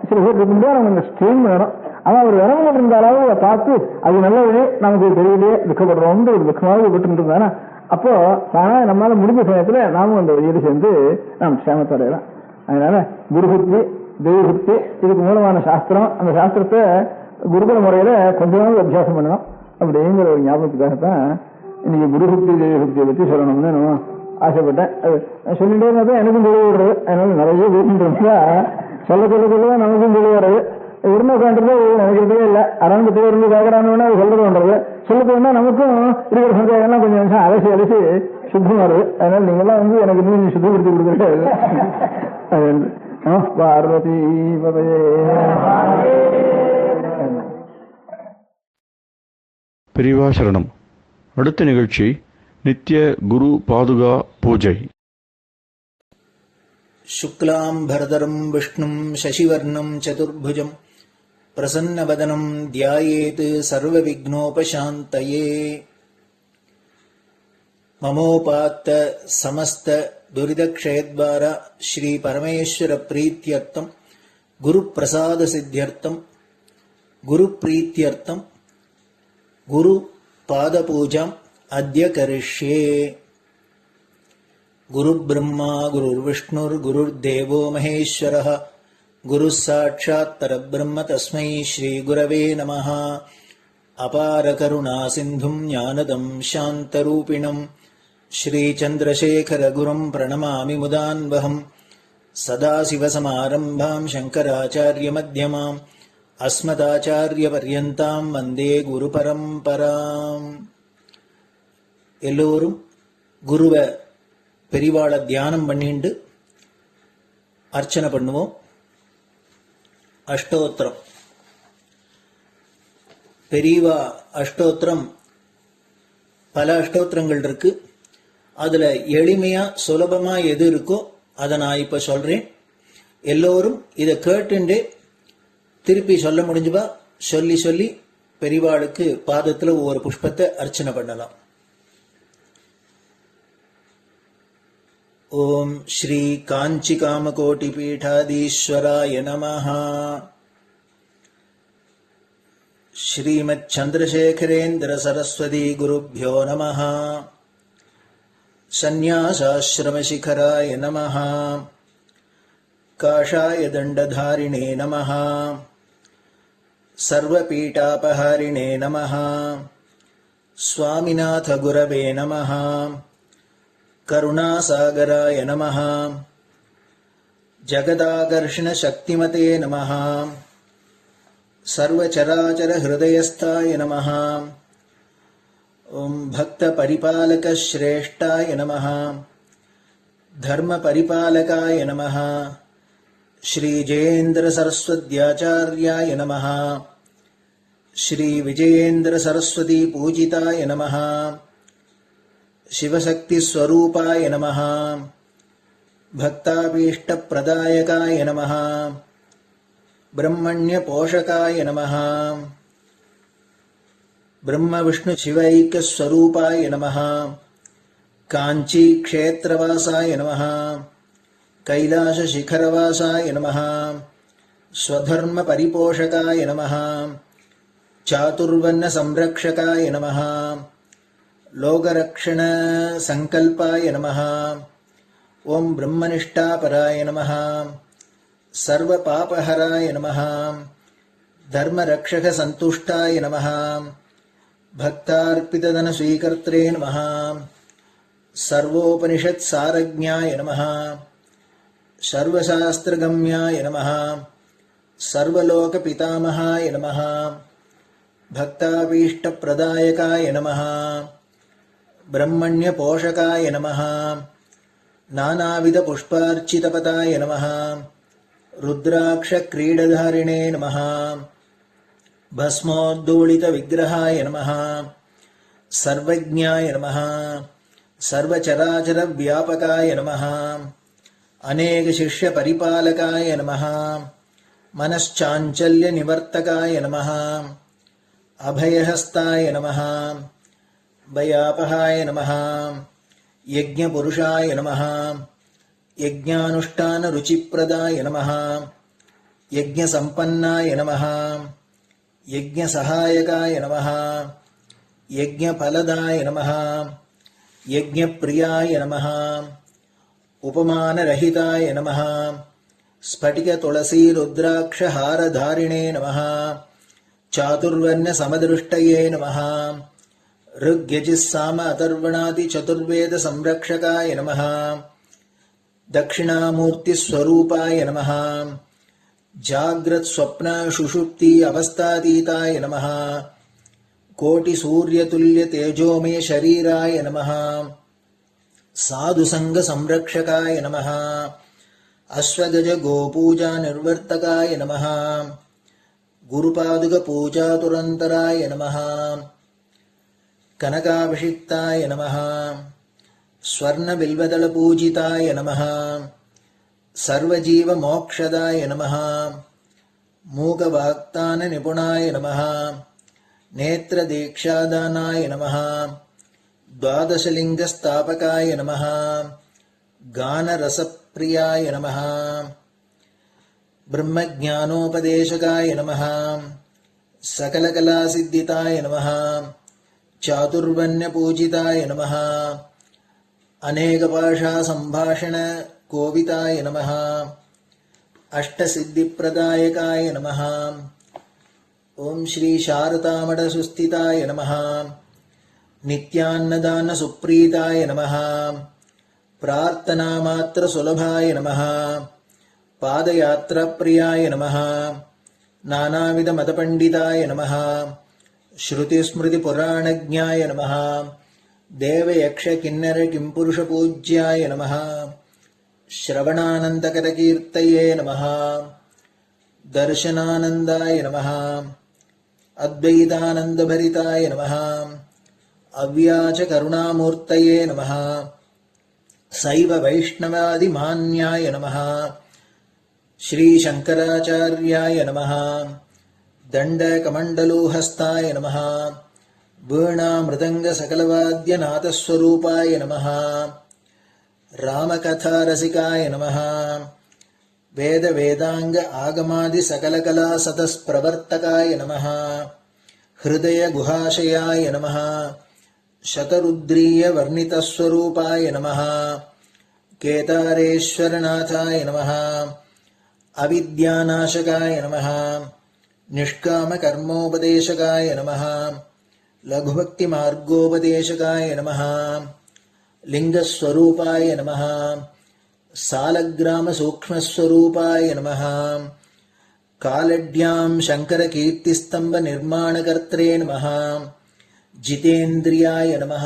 சில பேர் இருந்தா நம்ம கொஞ்சம் ஸ்ட்ரெயின் பண்ணணும். ஆனா அவர் விரமம் இருந்தாலும் அதை பார்த்து அது நல்லவே நமக்கு தெரியலையே துக்கப்படுறோம் ஒரு துக்கமாக விட்டு இருந்தானா அப்போ ஆனா நம்மளால முடிஞ்ச சமயத்துல நாமும் அந்த வழியில சேர்ந்து நாம் சேமத்தை அடையலாம். அதனால குருபக்தி தெய்வபக்தி இதுக்கு மூலமான சாஸ்திரம், அந்த சாஸ்திரத்தை குருகுல முறையில கொஞ்சமாவது அபியாசம் பண்ணணும் அப்படிங்கிற ஒரு ஞாபகத்துக்காகத்தான் இன்னைக்கு குருபக்தி தெய்வபக்தியை பற்றி சொல்லணும்னு நம்ம ஆசைப்பட்டேன். அது சொல்லிட்டே இருந்தா எனக்கும் தெளிவு விடுறது. அதனால நிறைய வீட்டு இருந்தா சொல்ல சொல்லதான் நமக்கும் தெளிவு வர்றது. உரிமை காண்றது நினைக்கிறதே இல்லை. அரங்கத்துல இருந்து கேட்கறான்னு அது சொல்றது பண்றது சொல்லிட்டு வந்தா நமக்கும் இருக்கிற சந்தேகம்லாம் கொஞ்சம் நிமிஷம் அலசி சுத்தம் வருது. அதனால நீங்கெல்லாம் வந்து எனக்கு இன்னும் சுத்தப்படுத்தி கொடுக்குறது. பார்வதி பெரியவா சரணம். அடுத்த நிகழ்ச்சி நித்திய குரு பாதுகா பூஜை. சுக்லாம் பரதரம் விஷ்ணும் சசிவர்ணம் சதுர்புஜம் பிரசன்னவதனம் தியாயேத் சர்வவிக்னோபசாந்தயே. மமோபாத்த சமஸ்த துரிதக்ஷயத்வார ஸ்ரீ பரமேஸ்வர பிரீத்யர்த்தம் குரு பிரசாத சித்தியர்த்தம் குரு பிரீத்யர்த்தம் குரு பாத பூஜாம் அத்ய கரிஷ்யே. குரு பிரம்மா குருர் விஷ்ணுர் குருர் தேவோ மகேஸ்வரः குரு சாட்சாத் பரபிரம்ம தஸ்மை ஸ்ரீ குரவே நமः. அபார கருணா சிந்தும் ஞானதம் சாந்தரூபிணம் ஸ்ரீ சந்திரசேகர குரும் பிரணமாமி முதான்வஹம். சதாசிவசமாரம்பாம் சங்கராச்சாரிய மத்யமாம் அஸ்மதாச்சாரிய பர்யந்தாம் வந்தே குரு பரம்பராம். எல்லோரும் குருவை பெரிவாளை தியானம் பண்ணிண்டு அர்ச்சனை பண்ணுவோம். அஷ்டோத்திரம். பெரியவா அஷ்டோத்திரம் பல அஷ்டோத்திரங்கள் இருக்கு. அதுல எளிமையா சுலபமா எது இருக்கோ அதை நான் இப்ப சொல்றேன். எல்லோரும் இதை கேட்டுண்டே திருப்பி சொல்ல முடிஞ்சுபா சொல்லி சொல்லி பெரியவாளுக்கு பாதத்துல ஒவ்வொரு புஷ்பத்தை அர்ச்சனை பண்ணலாம். ஓம் ஸ்ரீ காஞ்சி காமகோட்டி பீடாதீஸ்வராய நமஹ. ஸ்ரீமத் சந்திரசேகரேந்திர சரஸ்வதி குருभ्यो நமஹ. சந்நியாசாஸ்ரமசிகராய நமஹ. காஷாய தண்டதாரிணே நமஹ. சர்வபீடாபஹாரிணே நமஹ. ஸ்வாமிநாத குரவே நமஹ. கருணாசாகராய நமஹ. ஜகதாகர்ஷண சக்திமதே நமஹ. சர்வச்சராச்சர ஹிருதயஸ்தாய நமஹ. ஓம் பக்த பரிபாலக ஸ்ரேஷ்டாய நமஹ. தர்ம பரிபாலகாய நமஹ. ஸ்ரீ ஜெயேந்திர சரஸ்வத்யாச்சார்யாய நமஹ. ஸ்ரீ விஜயேந்திர சரஸ்வதி பூஜிதாய நமஹ. சிவசக்தி ஸ்வரூபாய நமஹ. பக்தாபீஷ்ட பிரதாயகாய நமஹ. பிரம்மண்ய போஷகாய நமஹ. பிரம்ம விஷ்ணு சிவைக்க ஸ்வரூபாய நமஹ. காஞ்சி க்ஷேத்ரவாசாய நமஹ. கைலாச சிகரவாசாய நமஹ. ஸ்வதர்ம பரிபோஷகாய நமஹ. சாதுர்வர்ண சம்ரக்ஷகாய நமஹ. லோகரக்ஷண சங்கல்பாய நமஹ. ஓம் பிரம்மனிஷ்டாபராய நமஹ. சர்வ பாபஹராய நமஹ. தர்மரக்ஷக சந்துஷ்டாய நமஹ. பக்தார்ப்பிததன ஸ்வீகர்த்ரே நமஹ. சர்வோபனிஷத் சாரஜ்ஞாய நமஹ. சர்வசாஸ்திரகம்யாய நமஹ. சர்வலோக பிதாமகாய நமஹ. பக்தாபீஷ்ட பிரதாயகாய நமஹ. பிரம்மண்ய போஷகாய நமஹ. நானாவித புஷ்பார்ச்சிதபதாய நமஹ. ருத்ராக்ஷ கிரீடதாரிணே நமஹ. பஸ்மோத்தூளித விக்கிரகாய நமஹ. சர்வஜ்ஞாய நமஹ. சர்வச்சராச்சர வியாபகாய நமஹ. அநேக சிஷ்ய பரிபாலகாய நமஹ. மனச்சாஞ்சல்ய நிவர்த்தகாய நமஹ. அபயஹஸ்தாய நமஹ. பயாபகாய நமஹ. யஜ்ஞபுருஷாய நமஹ. யஜ்ஞானுஷ்டான ருச்சிப்ரதாய நமஹ. யஜ்ஞசம்பன்னாய நமஹ. யஜ்ஞசகாயகாய நமஹ. யஜ்ஞபலதாய நமஹ. யஜ்ஞப்ரியாய நமஹ. உபமானரஹிதாய நமஹ. ஸ்படிக துளசி ருத்ராட்ச ஹாரதாரிணே நமஹ. சாதுர்வர்ண சமதிருஷ்டயே நமஹ. ருக்யஜிஸ்ஸாம அதர்வணாதி சதுர்வேத சம்ரக்ஷகாய நமஹ. தக்ஷிணாமூர்த்தி ஸ்வரூபாய நமஹ. ஜாக்ரத் ஸ்வப்ன சுஷுப்தி அவஸ்தாதீதாய நமஹ. கோட்டி சூரியதுல்ய தேஜோமே ஷரீராய நமஹ. சாதுசங்க சம்ரக்ஷகாய நமஹ. அஸ்வகஜ கோபூஜா நிர்வர்த்தகாய நமஹ. குருபாதுக பூஜாதுரந்தராய நமஹ. கனகாபிஷிக்தாய நமஹ. ஸ்வர்ண பில்வதள பூஜிதாய நமஹ. சர்வஜீவ மோக்ஷதாய நமஹ. மூகவாக்தான நிபுணாய நமஹ. நேத்ர தீக்ஷாதானாய நமஹ. துவாதசலிங்க ஸ்தாபகாய நமஹ. கானரசப்பிரியாய நமஹ. பிரம்மஜானோபதேசகாய நமஹ. சகலகலாசித்திதாய நமஹ. சாதுர்வர்ண பூஜிதாய நமஹ. அநேகபாஷா சம்பாஷண கோவிதாய நமஹ. அஷ்டசித்திப்பிரதாயகாய நமஹ. ஓம் ஸ்ரீ சாரதாமட சுஸ்திதாய நமஹ. நித்யான்னதான சுப்ரீதாய நமஹ. பிரார்த்தனா மாத்திர சுலபாய நமஹ. பாதயாத்ரா பிரியாய நமஹ. நானாவித மதபண்டிதாய நமஹ. ஸ்ருதி ஸ்மிருதி புராணஜ்ஞாய நமஹ. தேவயக்ஷ கிண்ணர கிம்புருஷ பூஜ்யாய நமஹ. ஸ்ரவணானந்தகரகீர்த்தயே நமஹ. दर्शनानन्दाय नमः अद्वैतानन्दभरिताय नमः अव्याच करुणामूर्तये नमः शैव वैष्णवादिमान्याय नमः श्रीशङ्कराचार्याय नमः दण्डकमण्डलोहस्ताय नमः वीणामृदङ्गसकलवाद्यनाथस्वरूपाय नमः रामकथारसिकाय नमः वेदवेदाङ्ग आगमादिसकलकलासतस्प्रवर्तकाय नमः हृदयगुहाशयाय नमः शतरुद्रीयवर्णितस्वरूपाय नमः केदारेश्वरनाथाय नमः अविद्यानाशकाय नमः निष्कामकर्मोपदेशकाय नमः लघुभक्तिमार्गोपदेशकाय नमः लिङ्गस्वरूपाय नमः सालग्रामसूक्ष्मस्वरूपाय नमः कालड्यां शङ्करकीर्तिस्तम्भनिर्माणकर्त्रे नमः जितेन्द्रियाय नमः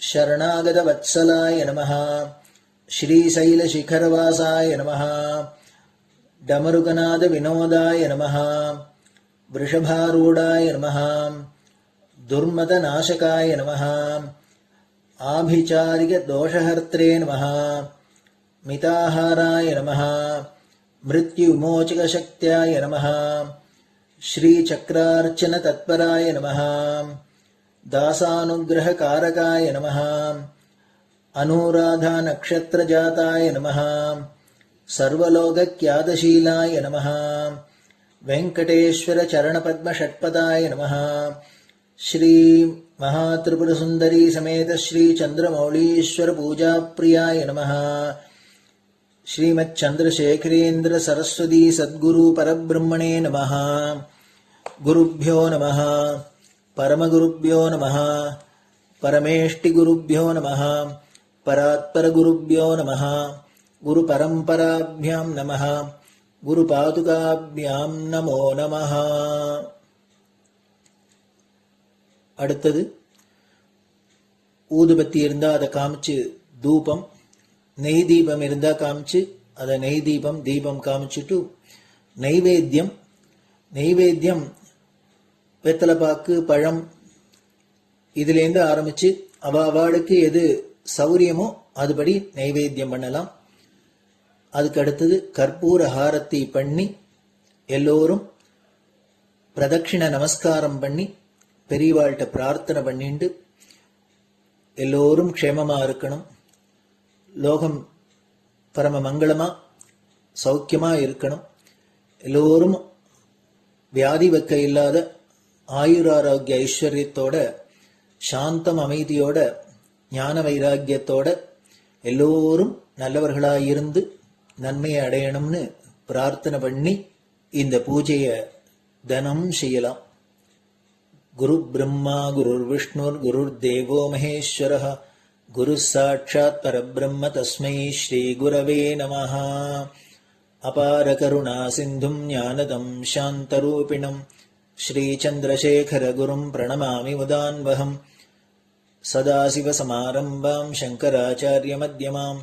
शरणागतवत्सलाय नमः श्रीशैलशिखरवासाय नमः डमरुकनादविनोदाय नमः वृषभारूढाय नमः दुर्मदनाशकाय नमः आभिचारिकदोषहर्त्रे नमः मिताहाराय नमः मृत्युविमोचकशक्त्याय नमः श्रीचक्रार्चनतत्पराय नमः दासानुग्रहकारकाय नमः अनुराधानक्षत्रजाताय नमः सर्वलोकख्यातशीलाय नमः वेङ्कटेश्वरचरणपद्मषट्पदाय नमः श्री महात्रिपुरसुन्दरी समेत श्री चन्द्रमौलीश्वर पूजाप्रियाय नमः श्रीमच्चन्द्रशेखरेन्द्र सरस्वती सद्गुरु परब्रह्मणे नमः गुरुभ्यो नमः परमगुरुभ्यो नमः परमेष्टिगुरुभ्यो नमः परात्परगुरुभ्यो नमः गुरुपरम्पराभ्यां नमः गुरुपादुकाभ्यां नमो नमः. அடுத்தது ஊதுபத்தி இருந்தா அதை காமிச்சு தூபம், நெய் தீபம் இருந்தா காமிச்சு அதை நெய் தீபம் தீபம் காமிச்சுட்டு நெய்வேத்தியம் வெத்தலைப்பாக்கு பழம் இதுலேருந்து ஆரம்பிச்சு அவாளுக்கு எது சௌரியமோ அதுபடி நைவேத்தியம் பண்ணலாம். அதுக்கு அடுத்தது கற்பூர ஹாரத்தி பண்ணி எல்லோரும் பிரதட்சிண நமஸ்காரம் பண்ணி பெரியவாள்கிட்ட பிரார்த்தனை பண்ணிண்டு எல்லோரும் க்ஷேமமா இருக்கணும், லோகம் பரம மங்களமா சௌக்கியமா இருக்கணும், எல்லோரும் வியாதி வெக்க இல்லாத ஆயுராரோக்கிய ஐஸ்வர்யத்தோட சாந்தம் அமைதியோட ஞான வைராக்கியத்தோட எல்லோரும் நல்லவர்களாயிருந்து நன்மையை அடையணும்னு பிரார்த்தனை பண்ணி இந்த பூஜையை தினம் செய்யலாம். குரு பிரம்மா குருர் விஷ்ணுர் குருர் தேவோ மகேஸ்வரः குரு சாட்சாத் பரபிரம்ம தஸ்மை ஸ்ரீ குரவே நமः. அபார கருணா சிந்தும் ஞானதம் சாந்தரூபிணம் ஸ்ரீச்சந்திரசேகர குரும் பிரணமாமி முதான்வகம். சதாசிவசமாரம்பாம் சங்கராச்சார்யமத்யமாம்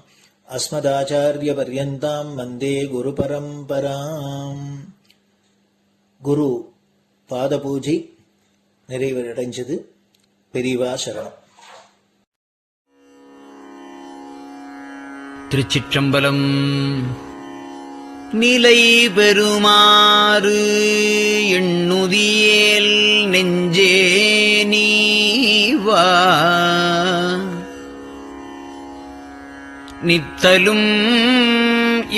அஸ்மதாச்சார்யபர்யந்தாம் வந்தே குரு பரம்பராம். குரு பாத பூஜை நிறைவடைஞ்சது. பெரியவா சரணம். திருச்சிற்றம்பலம். நிலை பெறுமாறு எண்ணுதியேல் நெஞ்சே நீவா, நித்தலும்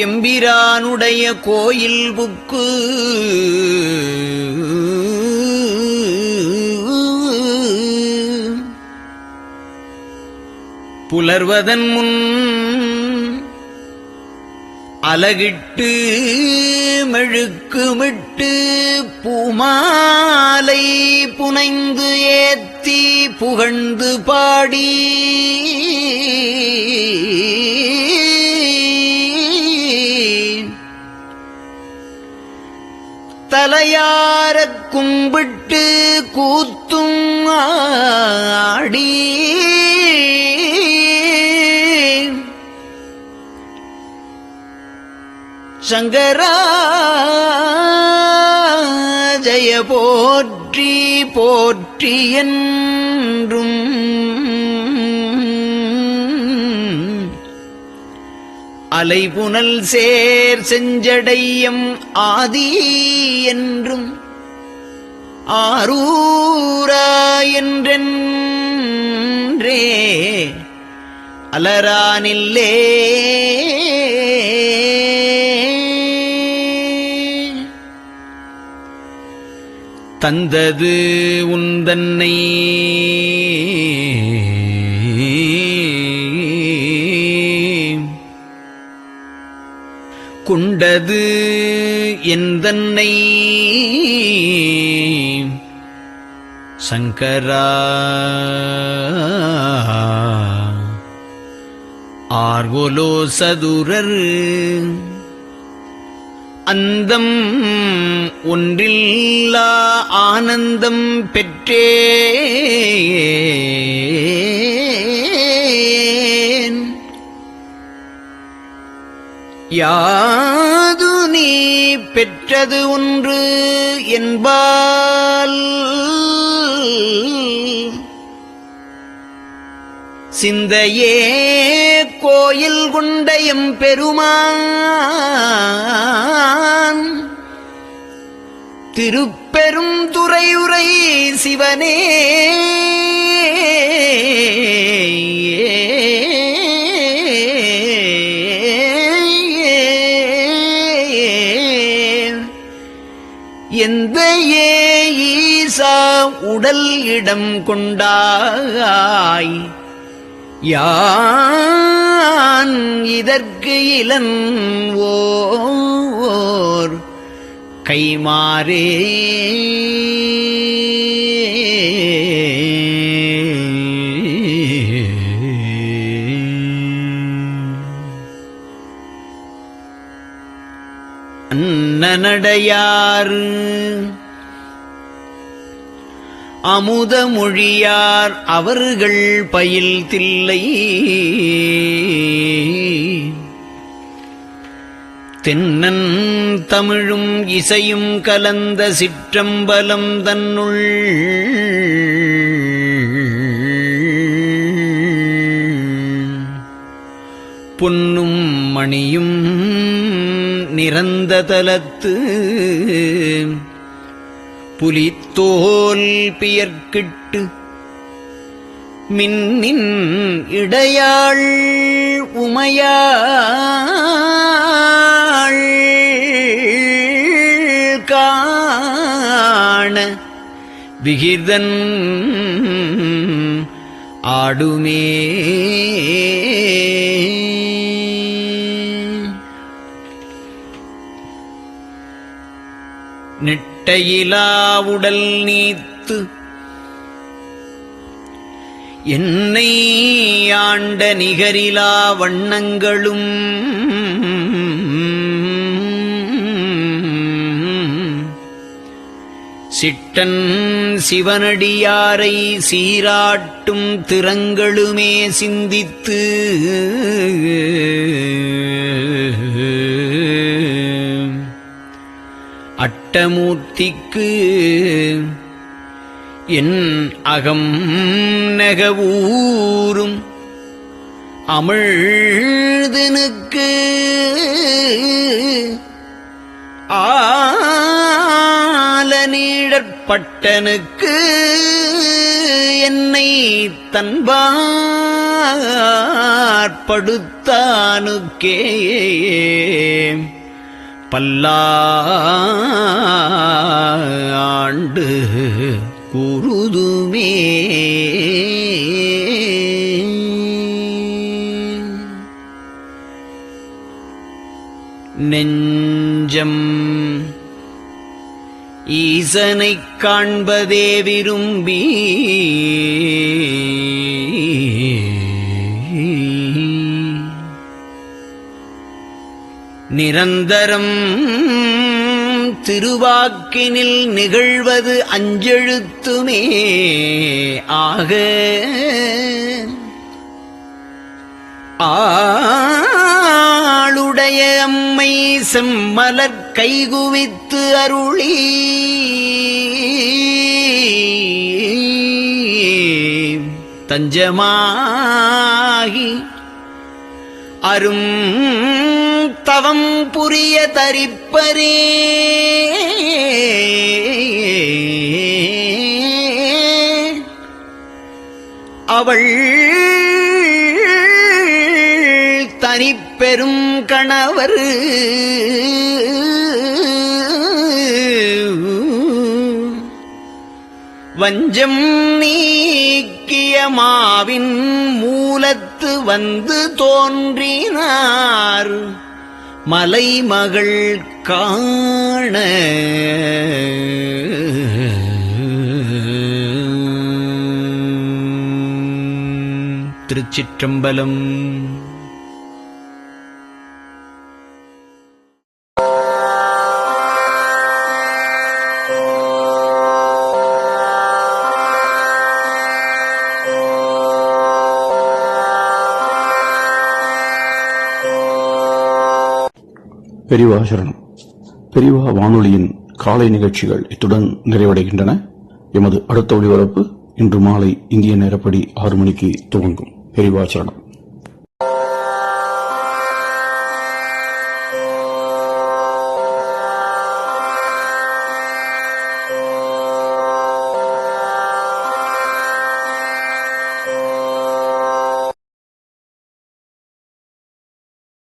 எம்பிரானுடைய கோயில் புக்கு புலர்வதன் முன் அலகிட்டு மெழுக்குமிட்டு பூமாலை புனைந்து ஏத்தி புகழ்ந்து பாடி தலையாரக் கும்பிட்டு கூத்தும் ஆடி சங்கரா போற்றி போற்றி என்றும் அலைபுனல் சேர் செஞ்சடையம் ஆதி என்றும் ஆரூரா என்றென்றே அலரானில்லே தந்தது உந்தன்னை கொண்டது எந்தன்னை சங்கரா ஆர்கோலோ சதுரர் அந்தம் ஒன்றில்லா ஆனந்தம் பெற்றேன் யாது நீ பெற்றது ஒன்று என்பால் சிந்தையே கோயில் கொண்டயம் பெருமான் திருப்பெரும் துறையுரை சிவனே எந்த ஈசா உடல் இடம் கொண்டாய் யான் இதற்கு இளன் ஓர் கைமாறே அன்னநடையார் அமுத மொழியார் அவர்கள் பயில் தில்லை தென்னன் தமிழும் இசையும் கலந்த சிற்றம்பலம் தன்னுள் பொன்னும் மணியும் நிறந்த தலத்து புலித்தோல் பியர்க்கிட்டு மின்னின் இடையாள் உமையாள் காண விகிதன் ஆடுமே நெட்டையிலா உடல் நீத்து என்னை ஆண்ட நிகரிலா வண்ணங்களும் சிட்டன் சிவனடியாரை சீராட்டும் திறங்களுமே சிந்தித்து அட்டமூர்த்திக்கு என் அகம் நெகவூரும் அமிழ்தனுக்கு ஆலநீழற்பட்டனுக்கு என்னை தன்பாற்படுத்தானுக்கே பல்லாண்டு குருதுமே நெஞ்சம் ஈசனைக் காண்பதே விரும்பி நிரந்தரம் திருவாக்கினில் நிகழ்வது அஞ்செழுத்துமே ஆக ஆளுடைய அம்மை செம்மலர் கைகுவித்து அருளி தஞ்சமாகி அரும் தவம் புரிய தரிப்பரே அவள் தனிப்பெரும் கணவர் வஞ்சம் நீக்கிய மாவின் மூலத்து வந்து தோன்றினார் மலைமகள் காண திருச்சிற்றம்பலம். பெரியவா சரணம். பெரியவா வானொலியின் காலை நிகழ்ச்சிகள் இத்துடன் நிறைவடைகின்றன. எமது அடுத்த ஒளிபரப்பு இன்று மாலை இந்திய நேரப்படி 6 மணிக்கு துவங்கும். பெரியவா சரணம்.